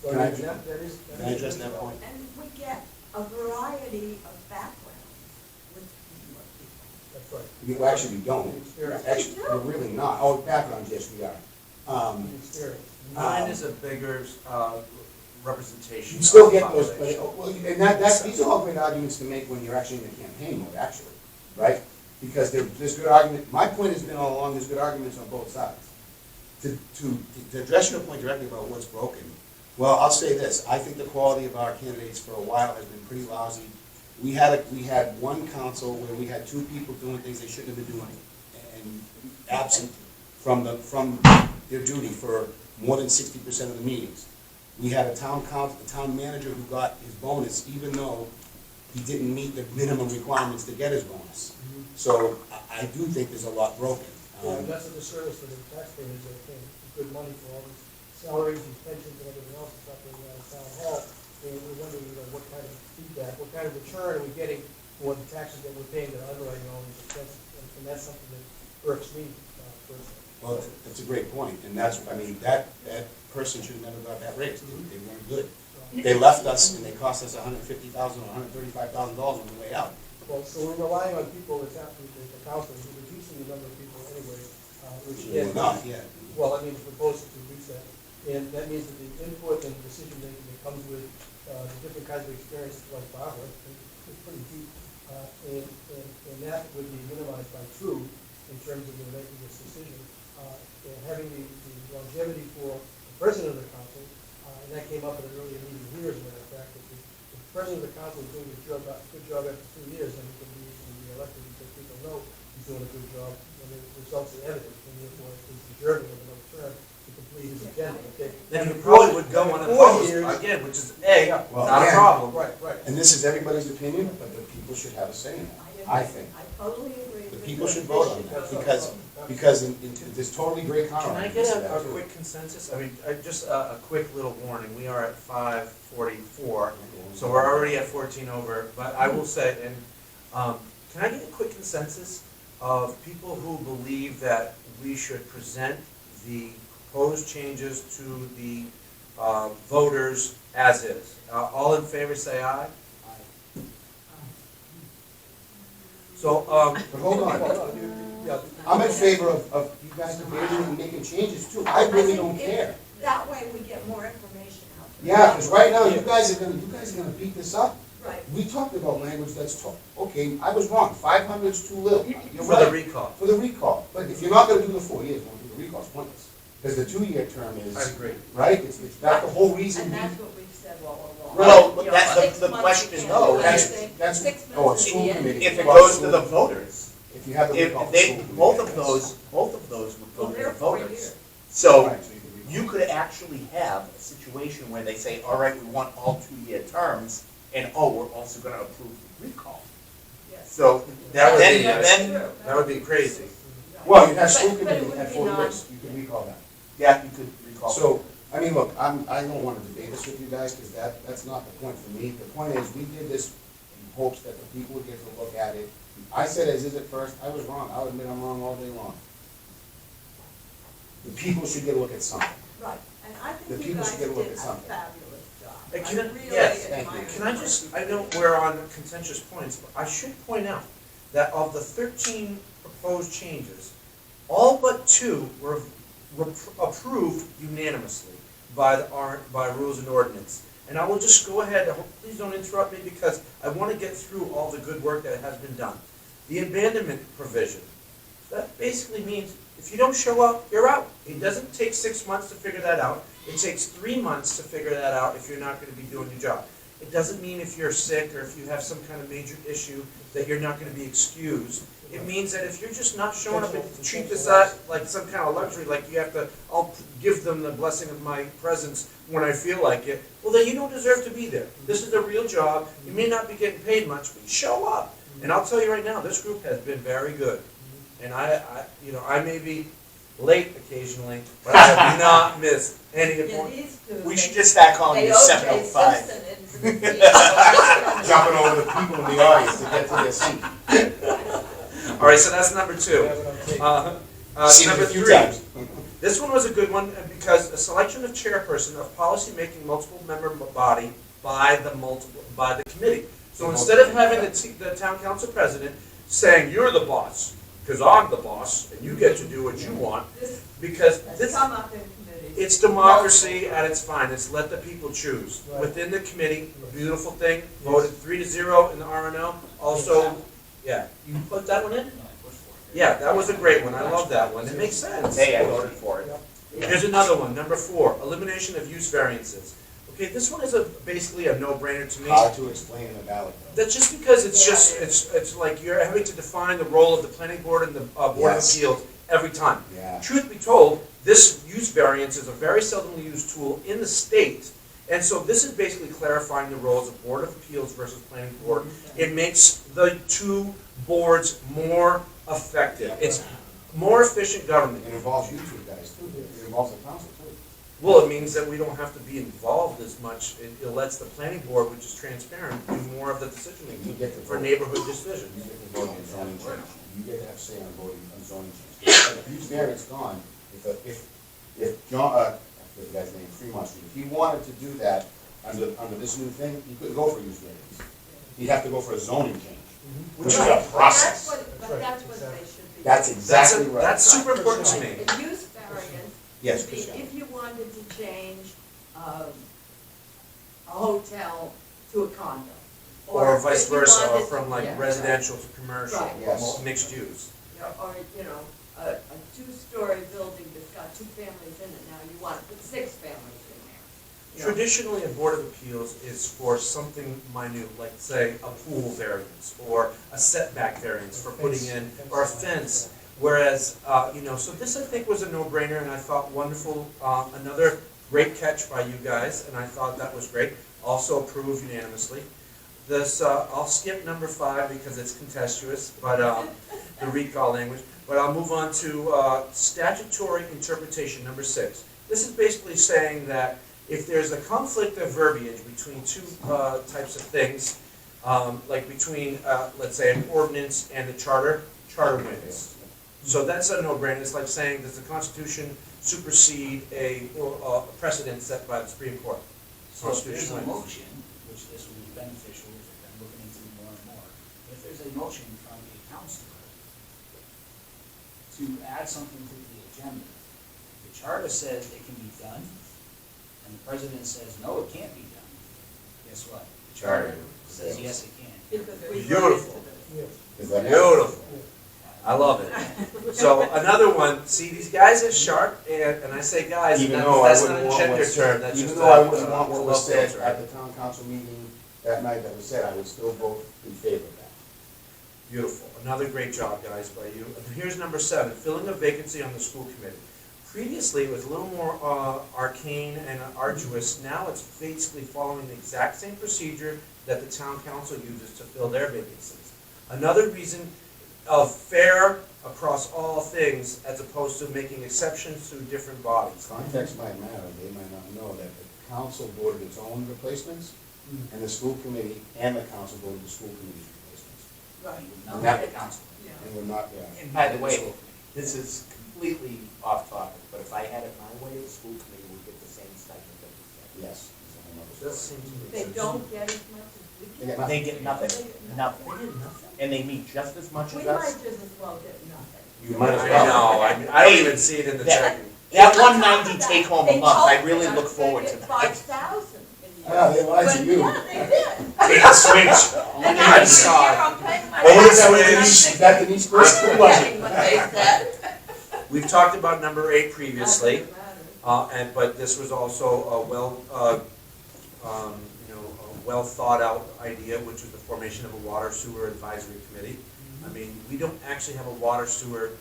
So can I- mean, that is. Can I address that point? And we get a variety of backgrounds with people. That's right. Well, actually, we don't. Experience. Actually, we're really not. Oh, background, yes, we are. Experience. Mine is a bigger representation. You still of get those, population. well, and these are all great arguments to make when you're actually in the campaign mode, actually, right? Because there's good argument, my point has been all along, there's good arguments on both sides. To address your point directly about what's broken, well, I'll say this, I think the quality of our candidates for a while has been pretty lousy. We had one council where we had 2 people doing things they shouldn't have been doing, and absent from their duty for more than 60% of the meetings. We had a town manager who got his bonus even though he didn't meet the minimum requirements to get his bonus. So I do think there's a lot broken. That's a disservice to the taxpayers that are paying good money for all these salaries, these pensions, and everything else that's operating out of town hall. And we're wondering, what kind of feedback, what kind of return are we getting for the taxes that we're paying that are underwriting all these expenses? And that's something that irks me personally. Well, that's a great point, and that's, I mean, that person should have never got that raise. They weren't good. They left us and they cost us $150,000 or $135,000 on the way out. Well, so we're relying on people that's happening, the council, who's reducing the number of people anyway, which We're is. not yet. Well, I mean, it's proposed to reduce that. And that means that the input and decision making that comes with the different kinds of experiences like Barbara is pretty deep. And that would be minimized by two in terms of making this decision. And having the longevity for the president of the council, and that came up at an earlier meeting here, as a matter of fact, that the president of the council is doing a good job after 2 years, and he can be elected because people know he's doing a good job, and the results are evident, and therefore he's deserving of another term to complete his agenda. Okay? Then he probably would go unopposed, again, which is A, Well, not a again, problem. Right. And this is everybody's opinion, but the people should have a say in that, I think. I totally agree. The with people the should vote on position. that, because there's totally great Can comment. I get a quick consensus? I mean, just a quick little warning, we are at 5:44, so we're already at 14 over, but I will say, and, can I get a quick consensus of people who believe that we should present the proposed changes to the voters as is? All in favor, say aye. So, But hold on, I'm in favor of you guys debating and making changes too, I really don't care. That way we get more information out. Yeah, because right now, you guys are gonna beat this up. Right. We talked about language that's, okay, I was wrong, 500 is too little, you're for the right, recall. for the recall. But if you're not gonna do the 4 years, don't do the recall, it's pointless. Because the 2-year term is, I agree. right, it's that's the whole reason. And that's what we've said all along. Well, You know, that's 6 the months question you is, can't though, do that's- anything. that's- 6 oh, months it's at school the end. committee. if it goes to the voters, If you have the if recall. they, both of those would go Well, to they're the 4 voters. years. So, Right, so you can recall. you could actually have a situation where they say, all right, we want all 2-year terms, and we're also gonna approve the recall. Yes. So, That would be, then, that would be crazy. Well, you have school But it committee would at be 4 non- years, you can recall that. yeah, you could recall. So, I mean, look, I don't want to debate this with you guys, because that's not the point for me. The point is, we did this in hopes that the people would get to look at it. I said as is at first, I was wrong, I'll admit I'm wrong all day long. The people should get a look at something. Right, and I The think you people guys should did get a look a at something. fabulous job. Hey, can I- really yes, thank admire you. Can I just, I know we're on contentious points, but I should point out that of the 13 proposed changes, all but 2 were approved unanimously by by rules and ordinance. And I will just go ahead, please don't interrupt me, because I want to get through all the good work that has been done. The abandonment provision, that basically means if you don't show up, you're out. It doesn't take 6 months to figure that out. It takes 3 months to figure that out if you're not going to be doing your job. It doesn't mean if you're sick or if you have some kind of major issue that you're not going to be excused. It means that if you're just not showing up and treat this like some kind of luxury, like you have to, I'll give them the blessing of my presence when I feel like it, well, then you don't deserve to be there. This is a real job. You may not be getting paid much, but you show up. And I'll tell you right now, this group has been very good. And I may be late occasionally, but I have not missed any Yeah, appointment. these two, We they- should just start calling they you O.J. 705. Simpson into the team. Jumping over the people in the audience to get to their seat. All right, so that's number 2. Have it on tape. Seen it Number a few 3. times. This one was a good one because a selection of chairperson of policy-making multiple member body by the committee. So instead of having the town council president saying, you're the boss, because I'm the boss, and you get to do what you want, This because has this, come up in committee. it's democracy at its finest. Let the people choose. Right. Within the committee, a beautiful thing, voted 3-0 in the RNO. Also, yeah, you put that one in? Yeah, that was a great one. I love that one. It makes sense. Hey, I voted for it. Here's another one, number 4, elimination of use variances. Okay, this one is basically a no-brainer to me. Hard to explain in a ballot, though. That's just because it's like you're having to define the role of the planning board and the Board Yes. of Appeals every time. Yeah. Truth be told, this use variance is a very seldomly used tool in the state, and so this is basically clarifying the roles of Board of Appeals versus Planning Board. It makes the 2 boards more effective. It's more efficient government. It involves you two guys too, it involves the council too. Well, it means that we don't have to be involved as much. It lets the planning board, which is transparent, do more of the decision You making get to for vote. neighborhood You decisions. get to vote on zoning change, you get to have say on voting on zoning change. Like, if he's there, it's gone. If John, I forget the guy's name, Fremont Street, if he wanted to do that under this new thing, he couldn't go for use variance. He'd have to go for a zoning change, which is a process. But that's what they should be. That's exactly right. That's super important to me. A use variance Yes, would be Christiane. if you wanted to change, a hotel to a condo. Or vice if you versa, or wanted- from like yeah, residential to commercial, Right. Yes. mixed use. Or, a two-story building that's got two families in it now, you want to put six families in there. You know, Traditionally, a board of appeals is for something minute, like say a pool variance, or a setback variance for putting in, or a fence. Whereas, so this I think was a no-brainer, and I thought wonderful, another great catch by you guys, and I thought that was great. Also approved unanimously. This, I'll skip number 5 because it's contentious, but, the recall language. But I'll move on to statutory interpretation, number 6. This is basically saying that if there's a conflict of verbiage between two types of things, like between, let's say, an ordinance and the charter wins. So that's a no-brainer. It's like saying, does the Constitution supersede a precedent set by the Supreme Court? So if there's a Constitution wins. motion, which this would be beneficial if I'm looking into more and more, if there's a motion from a councilor to add something to the agenda, the charter says it can be done, and the president says, no, it can't be done, guess what? The charter says, yes, it can. Because we Beautiful. Yes. Is that Beautiful. I love it. So another one, see, these guys are sharp, and I say guys, and Even though I that's not wouldn't a want gender what's term, said, that's just even though I a wouldn't want what was colloquial said term. at the town council meeting that night that was said, I would still vote in favor of that. Beautiful. Another great job, guys, by you. And here's number 7, filling a vacancy on the school committee. Previously, it was a little more arcane and arduous. Now it's basically following the exact same procedure that the town council uses to fill their vacancies. Another reason of fair across all things, as opposed to making exceptions to different bodies. Context might matter, they might not know that the council voted its own replacements, and the school committee and the council voted the school committee's replacements. Right. Not That- the council. And we're not, yeah. And by the way, this is completely off topic, but if I had it my way, the school committee would get the same stipend that we get. Yes. it's a whole nother Does story. seem to make They sense. don't get as much as we They get. get They get nothing, nothing, They did nothing. and they meet just as much We as might us. just as well get nothing. You might as I well. know, I don't even see it in the That- checking. That 190 take home a They month, I told really us look they forward get to that. 5,000 in Yeah, they lied to But, you. yeah, they did. Bait and switch. And I'm I sorry. I'm paying my Oh, is that what taxes, Denise, is that Denise Bristol? I'm getting what they said. We've talked about number 8 previously. Doesn't matter. But this was also a well thought out idea, which was the formation of a water sewer advisory committee. I mean, we don't actually have a water sewer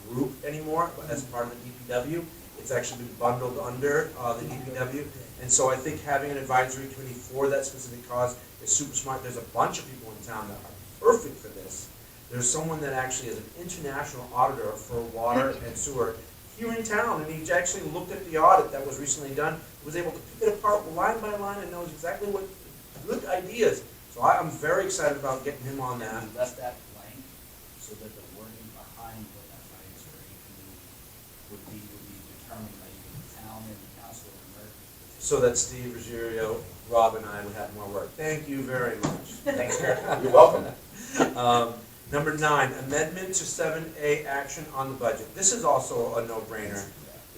group anymore as part of the DPW. It's actually been bundled under the DPW. And so I think having an advisory committee for that specific cause is super smart. There's a bunch of people in town that are perfect for this. There's someone that actually is an international auditor for water and sewer here in town, and he actually looked at the audit that was recently done, was able to pick it apart line by line and knows exactly what good ideas. So I'm very excited about getting him on that. We left that blank so that the wording behind what that advisory committee would be determined by either the town and the council or American. So that Steve, Ruggiero, Rob, and I would have more work. Thank you very much. Thanks, Kurt. You're welcome. Number 9, amendment to 7A action on the budget. This is also a no-brainer.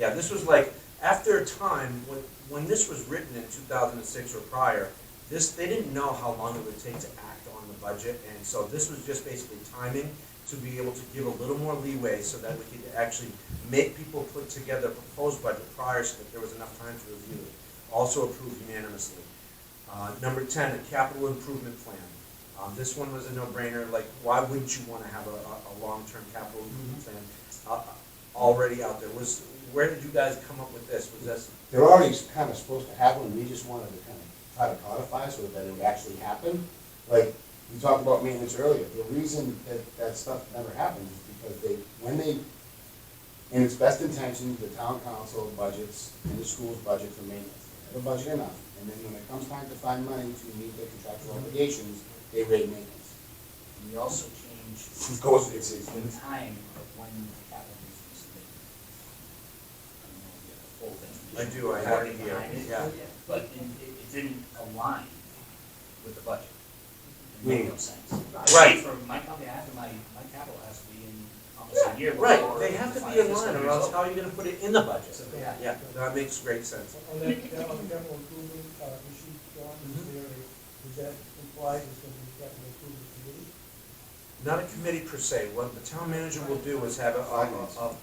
Yeah, this was like, after a time, when this was written in 2006 or prior, they didn't know how long it would take to act on the budget, and so this was just basically timing to be able to give a little more leeway so that we could actually make people put together a proposed budget prior so that there was enough time to review it. Also approved unanimously. Number 10, a capital improvement plan. This one was a no-brainer, like why wouldn't you want to have a long-term capital improvement plan already out there? Where did you guys come up with this? Was this? They're already kind of supposed to happen, we just wanted to kind of try to codify so that it would actually happen. Like, we talked about maintenance earlier, the reason that stuff never happens is because when they In its best intentions, the town council budgets and the school's budget for maintenance. They never budget enough, and then when it comes time to find money to meet their contractual obligations, they raid maintenance. And we also changed Of course, it's, the time of when the capital needs to be submitted. I don't know if you have the full thing. I do, I have it here, Behind it, yeah. But it didn't align with the budget. It Meaning? made no sense. Right. For my company, I have to, my capital has to be in almost a year before. Right, they have to the be in fiscal line, or year's else over. how are you gonna put it in the budget? So, yeah. Yeah, that makes great sense. On the capital improvement, issue, John, is that implied is going to be capital improvement committee? Not a committee per se, what the town manager will do is have well,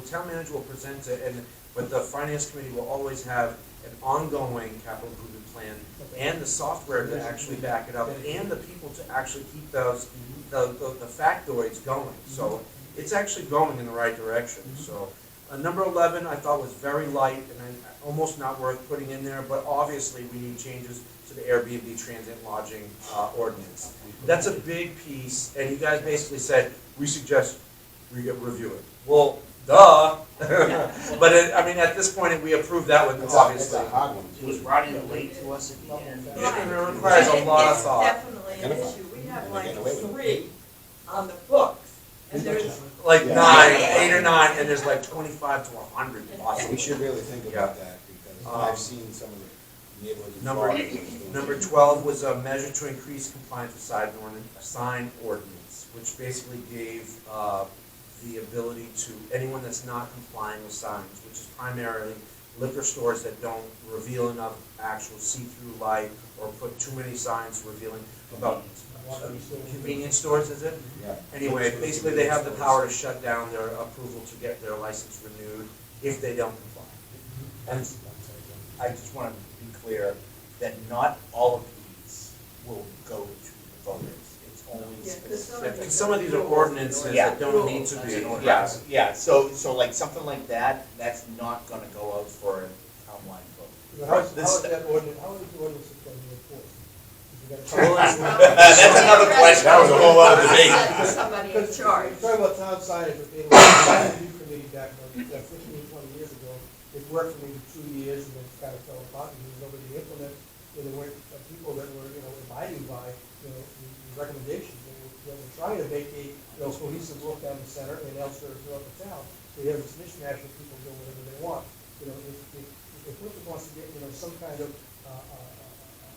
town manager will present it, but the finance committee will always have an ongoing capital improvement plan, and the software to actually back it up, and the people to actually keep those, the factoids going, so it's actually going in the right direction, so. Number 11, I thought was very light, and almost not worth putting in there, but obviously we need changes to the Airbnb transit lodging ordinance. That's a big piece, and you guys basically said, we suggest we review it. Well, duh. But I mean, at this point, we approved that one, it's obviously. a hard one. It was brought in late to us at the end. It requires a lot of thought. It's definitely an issue. We have like Get away with it. 3 on the books, and there's, Like Yeah. 9, 8 or 9, and there's like 25 to 100 So we possibly. should really think about that, because I've seen some of the neighborhoods in Number- Florida. Number 12 was a measure to increase compliance with sign ordinance, which basically gave the ability to anyone that's not complying with signs, which is primarily liquor stores that don't reveal enough actual see-through light or put too many signs revealing about convenience stores, is it? Yeah. Anyway, basically they have the power to shut down their approval to get their license renewed if they don't comply. And I just want to be clear that not all of these will go to the voters. It's only Yeah, 'cause some of specific. these Some of these are ordinances Yeah. that don't need to be. Yeah, yeah, so like something like that, that's not gonna go out for a townwide vote. How is This- that ordinance, how is the ordinance going to be enforced? If you got a- Well, That's another question. That was a whole other debate. somebody in Because charge. we're talking about town signage, but they were review committee back, 15, 20 years ago. It worked for maybe 2 years, and then it kind of fell apart, and nobody implemented, and there weren't people that were, abiding by, the recommendations. They were trying to make a, cohesive look down the center and elsewhere throughout the town. So you have this mishmash of people doing whatever they want. If the person wants to get, some kind of,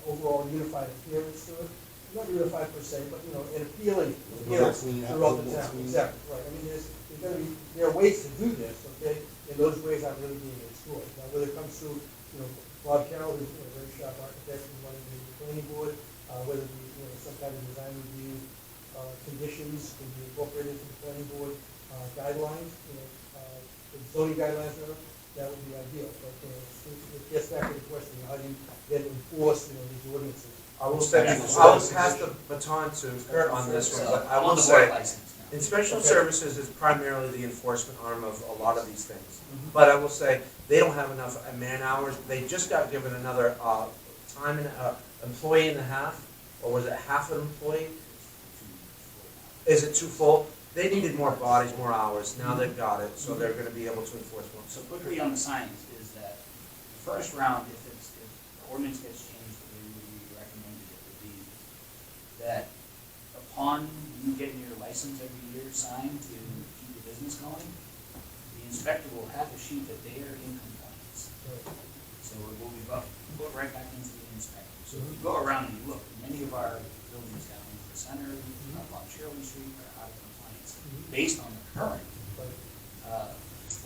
overall unified appearance to it, not unified per se, but, an appealing appearance Clean up, throughout the more town. clean. Exactly, right. I mean, there are ways to do this, okay, and those ways aren't really being explored. Now, whether it comes through, Bob Carroll, who's a very sharp architect and running the planning board, whether it be, some kind of design review, conditions can be incorporated into the planning board, guidelines, the zoning guidelines, that would be ideal. But, it gets back to the question, how do you then enforce, these ordinances? I will say, I will pass the baton to Kurt on this one, but I I'm will on the board say, license now. inspection Okay. services is primarily the enforcement arm of a lot of these things. But I will say, they don't have enough man hours, they just got given another, employee and a half, or was it half an employee? Is it too full? They needed more bodies, more hours, now they've got it, so they're gonna be able to enforce more. So quickly on the signs is that the first round, if the ordinance gets changed, the way we recommended it would be that upon you getting your license every year signed to keep your business going, the inspector will have a sheet that they are in compliance. So it will be put right back into the inspector. So if you go around and you look, many of our buildings down in the center, up on Shirley Street, are out of compliance based on the current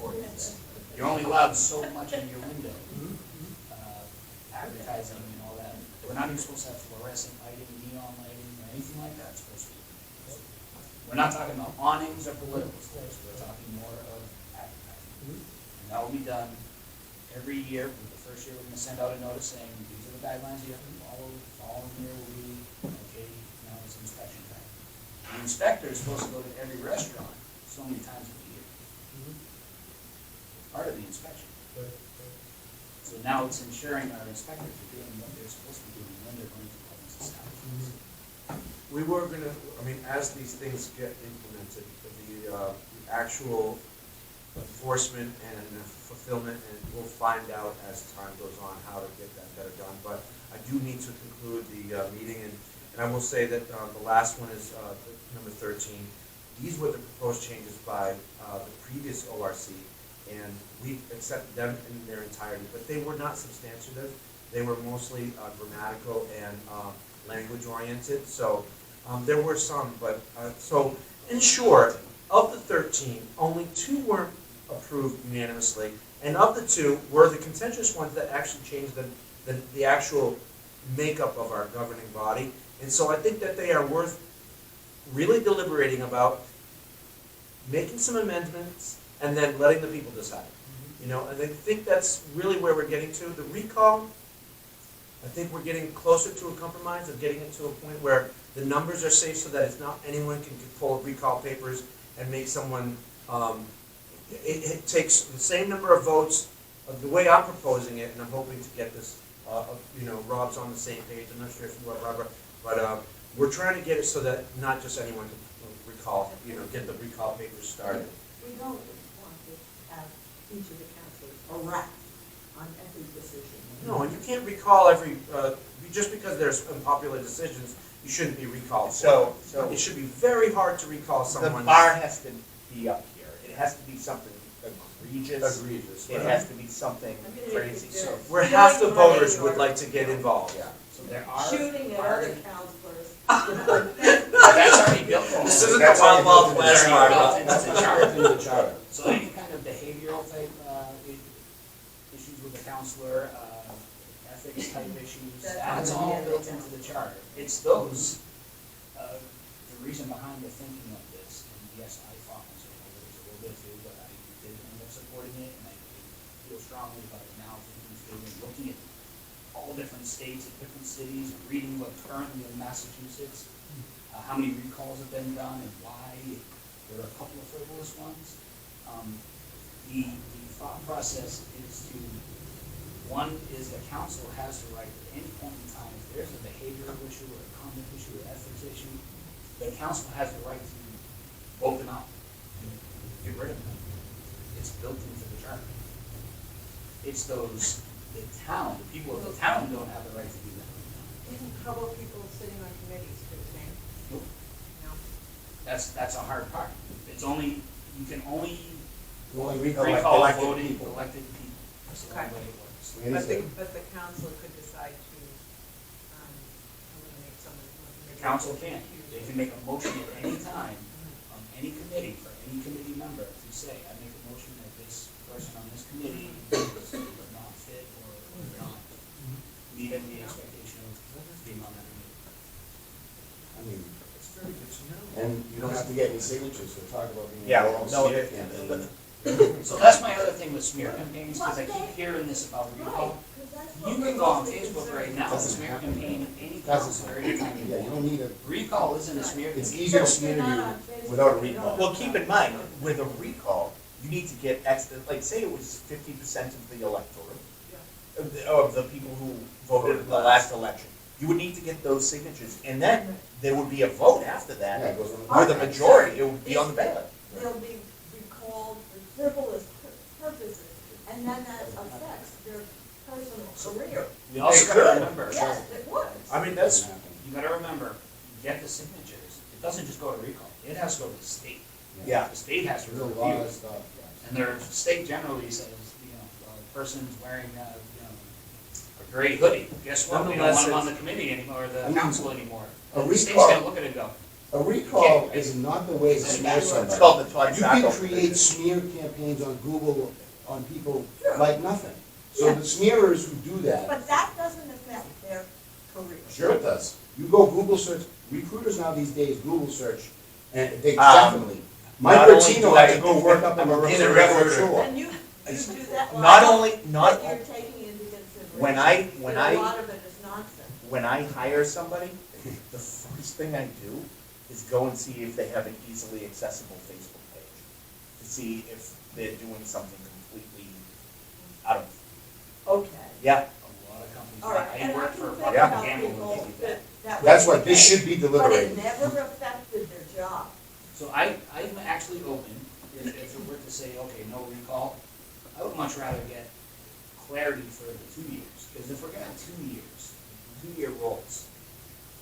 ordinance. You're only allowed so much in your window, advertising and all that. We're not even supposed to have fluorescent lighting, neon lighting, or anything like that. It's supposed to be. We're not talking about awnings or political displays. We're talking more of advertising. And that will be done every year. The first year, we're going to send out a notice saying, these are the guidelines you have to follow. Following year will be, okay, now it's inspection time. The inspector is supposed to go to every restaurant so many times a year. Part of the inspection. So now it's ensuring our inspectors are doing what they're supposed to be doing when they're going to public establishments. We were gonna, as these things get implemented, the actual enforcement and fulfillment, and we'll find out as time goes on how to get that better done. But I do need to conclude the meeting, and I will say that the last one is number 13. These were the proposed changes by the previous ORC, and we accepted them in their entirety, but they were not substantive. They were mostly grammatical and language oriented, so there were some, but, so in short, of the 13, only 2 were approved unanimously, and of the 2 were the contentious ones that actually changed the actual makeup of our governing body, and so I think that they are worth really deliberating about, making some amendments, and then letting the people decide. You know, and I think that's really where we're getting to. The recall, I think we're getting closer to a compromise of getting it to a point where the numbers are safe so that it's not anyone can pull recall papers and make someone, it takes the same number of votes of the way I'm proposing it, and I'm hoping to get this, you know, Rob's on the same page. I'm not sure if you are, Barbara, but we're trying to get it so that not just anyone can recall, you know, get the recall papers started. We don't want to have each of the councilors erect on every decision. No, and you can't recall every, just because there's unpopular decisions, you shouldn't be recalled. So It should be very hard to recall the someone. bar has to be up here. It has to be something egregious. Egregious. It has to be something I'm gonna crazy, make it so. very- Where half the voters would like to get involved. Yeah. So there are. Shooting at are- other councilors. That's already built in. This isn't That's the Wild already Wild built West, in. Barbara. It's a It's charter. in the charter. So any kind of behavioral type, issues with the counselor, ethics type issues, that's all built into the charter. It's those, the reason behind the thinking of this, and yes, I fought myself over this a little bit too, but I did end up supporting it, and I feel strongly about it now, thinking through and looking at all different states and different cities, and reading what's currently in Massachusetts, how many recalls have been done and why. There are a couple of frivolous ones. The thought process is to, one is the council has the right at any point in time, if there's a behavioral issue or a conduct issue or ethics issue, the council has the right to open up and get rid of them. It's built into the charter. It's those, the town, the people of the town don't have the right to do that. How about people sitting on committees, for example? Nope. No? That's a hard part. It's only, you can only Only recall recall elected voting people. elected people. That's the only way it works. But the council could decide to, eliminate someone from a committee. The council can. They can make a motion at any time on any committee, for any committee member, to say, I make a motion that this person on this committee is not fit or not meeting the expectation of being on that committee. I mean, It's very good to know. and you don't have to get any signatures to talk about being. Yeah, involved no, in it- campaign. So that's my other thing with smear campaigns, because I keep hearing this about recall. You can go on Facebook right now, smear campaign, any counselor, anytime you Yeah, you want. don't need a, Recall isn't a smear it's campaign. easier to smear you without a recall. Well, keep in mind, with a recall, you need to get like, say it was 50% of the electorate, of the people who voted in the last election. You would need to get those signatures, and then there would be a vote after Yeah, that, it goes on with a majority, it would be on the ballot. They'll be recalled for frivolous purposes, and then that affects their personal career. You also gotta remember, Yes, it would. I mean, Doesn't that's, happen. you gotta remember, you get the signatures, it doesn't just go to recall, it has to go to the state. Yeah. The state has to There's a review lot of it. stuff, And their state generally says, the person's wearing, a gray hoodie. Guess what? We don't want him on the committee anymore, or the council anymore. A The state's recall- gonna look at it and go, A recall is not the way to smear It's somebody. called the Todd You can Sacco create provision. smear campaigns on Google on people like nothing. So the smearers who do that, But that doesn't affect their career. sure it does. You go Google search, recruiters now these days Google search, and they Um, definitely. Mike not only Bertino do had I- to go work up in the He's a railroad recruiter. shore. And you do that lot. Not only, not, That you're taking into consideration. when I that a lot of it is nonsense. when I hire somebody, the first thing I do is go and see if they have an easily accessible Facebook page, to see if they're doing something completely out of, Okay. yeah. a lot of companies, All right, I and I work can for a think Procter about and Gamble, people and they do that. that. That's would what, be this paid, should be But it deliberated. never affected their job. So I'm actually open, if it were to say, okay, no recall, I would much rather get clarity for the 2 years, because if we're gonna have 2 years, 2-year roles,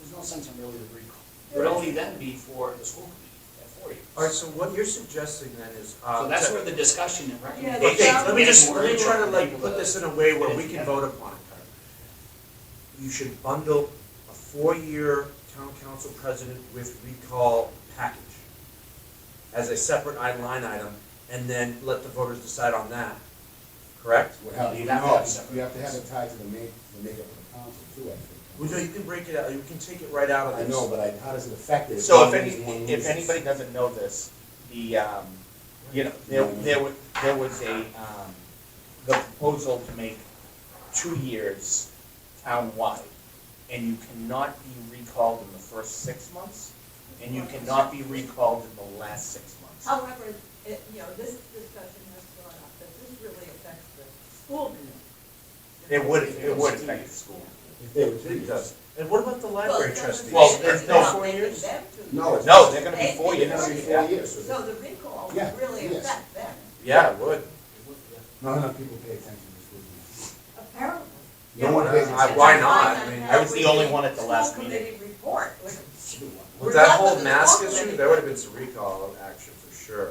there's no sense in really the recall. It would only then be for the school committee at 4 years. All right, so what you're suggesting then is, So that's to- where the discussion and Yeah, recommendation. Okay, let me just, More let me try to like people put this in a way where we can vote upon it. You should bundle a 4-year town council president with recall package as a separate line item, and then let the voters decide on that, correct? What happens, You you have to know, have separate you have to have ones. it tied to the makeup of the council too, I think. Well, no, you can break it out, you can take it right out of I this. know, but how does it affect it? So one wins, one if loses? anybody doesn't know this, the, you know, there was a, the proposal to make 2 years town-wide, and you cannot be recalled in the first 6 months, and you cannot be recalled in the last 6 months. However, this discussion has brought up that this really affects the school committee. It would affect the school. If they were 2 It years. does. And what about the library trustees? Well, there's no 4 years? No, it's. No, they're gonna be 4 It's gonna be years. 4 years. So the recall Yeah, would really yes. affect them, Yeah, it would. Not enough people pay attention to school committee. apparently. No one pays attention. Why not? I mean, I was the only one at the last School meeting. committee report, With that whole mask issue, there would have been some recall action for sure.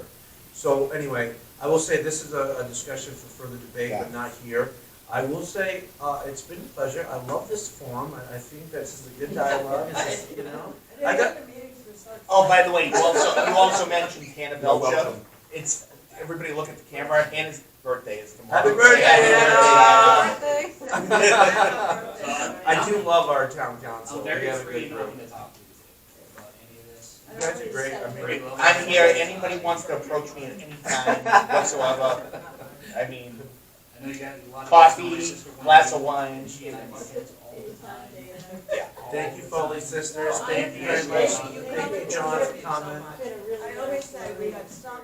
So anyway, I will say this is a discussion for further debate, but not here. I will say, it's been a pleasure. I love this forum. I think this is a good dialogue, it's just, you know. I got, Oh, by the way, you also mentioned Hannah You're Belcher. welcome. It's, everybody look at the camera, Hannah's birthday is tomorrow. Happy birthday, Happy Hannah! birthday. I do love our town council. I'm We very have a free good and group. open to talk to you about any of this. You guys are great. I mean, I'm here, anybody wants to approach me at any time whatsoever. I mean, I know you got a lot of. coffee, glass of wine. She and I butt heads all the time. Yeah. thank you, Foley sisters. Thank you very much. Thank you, John, for coming. I always say we have some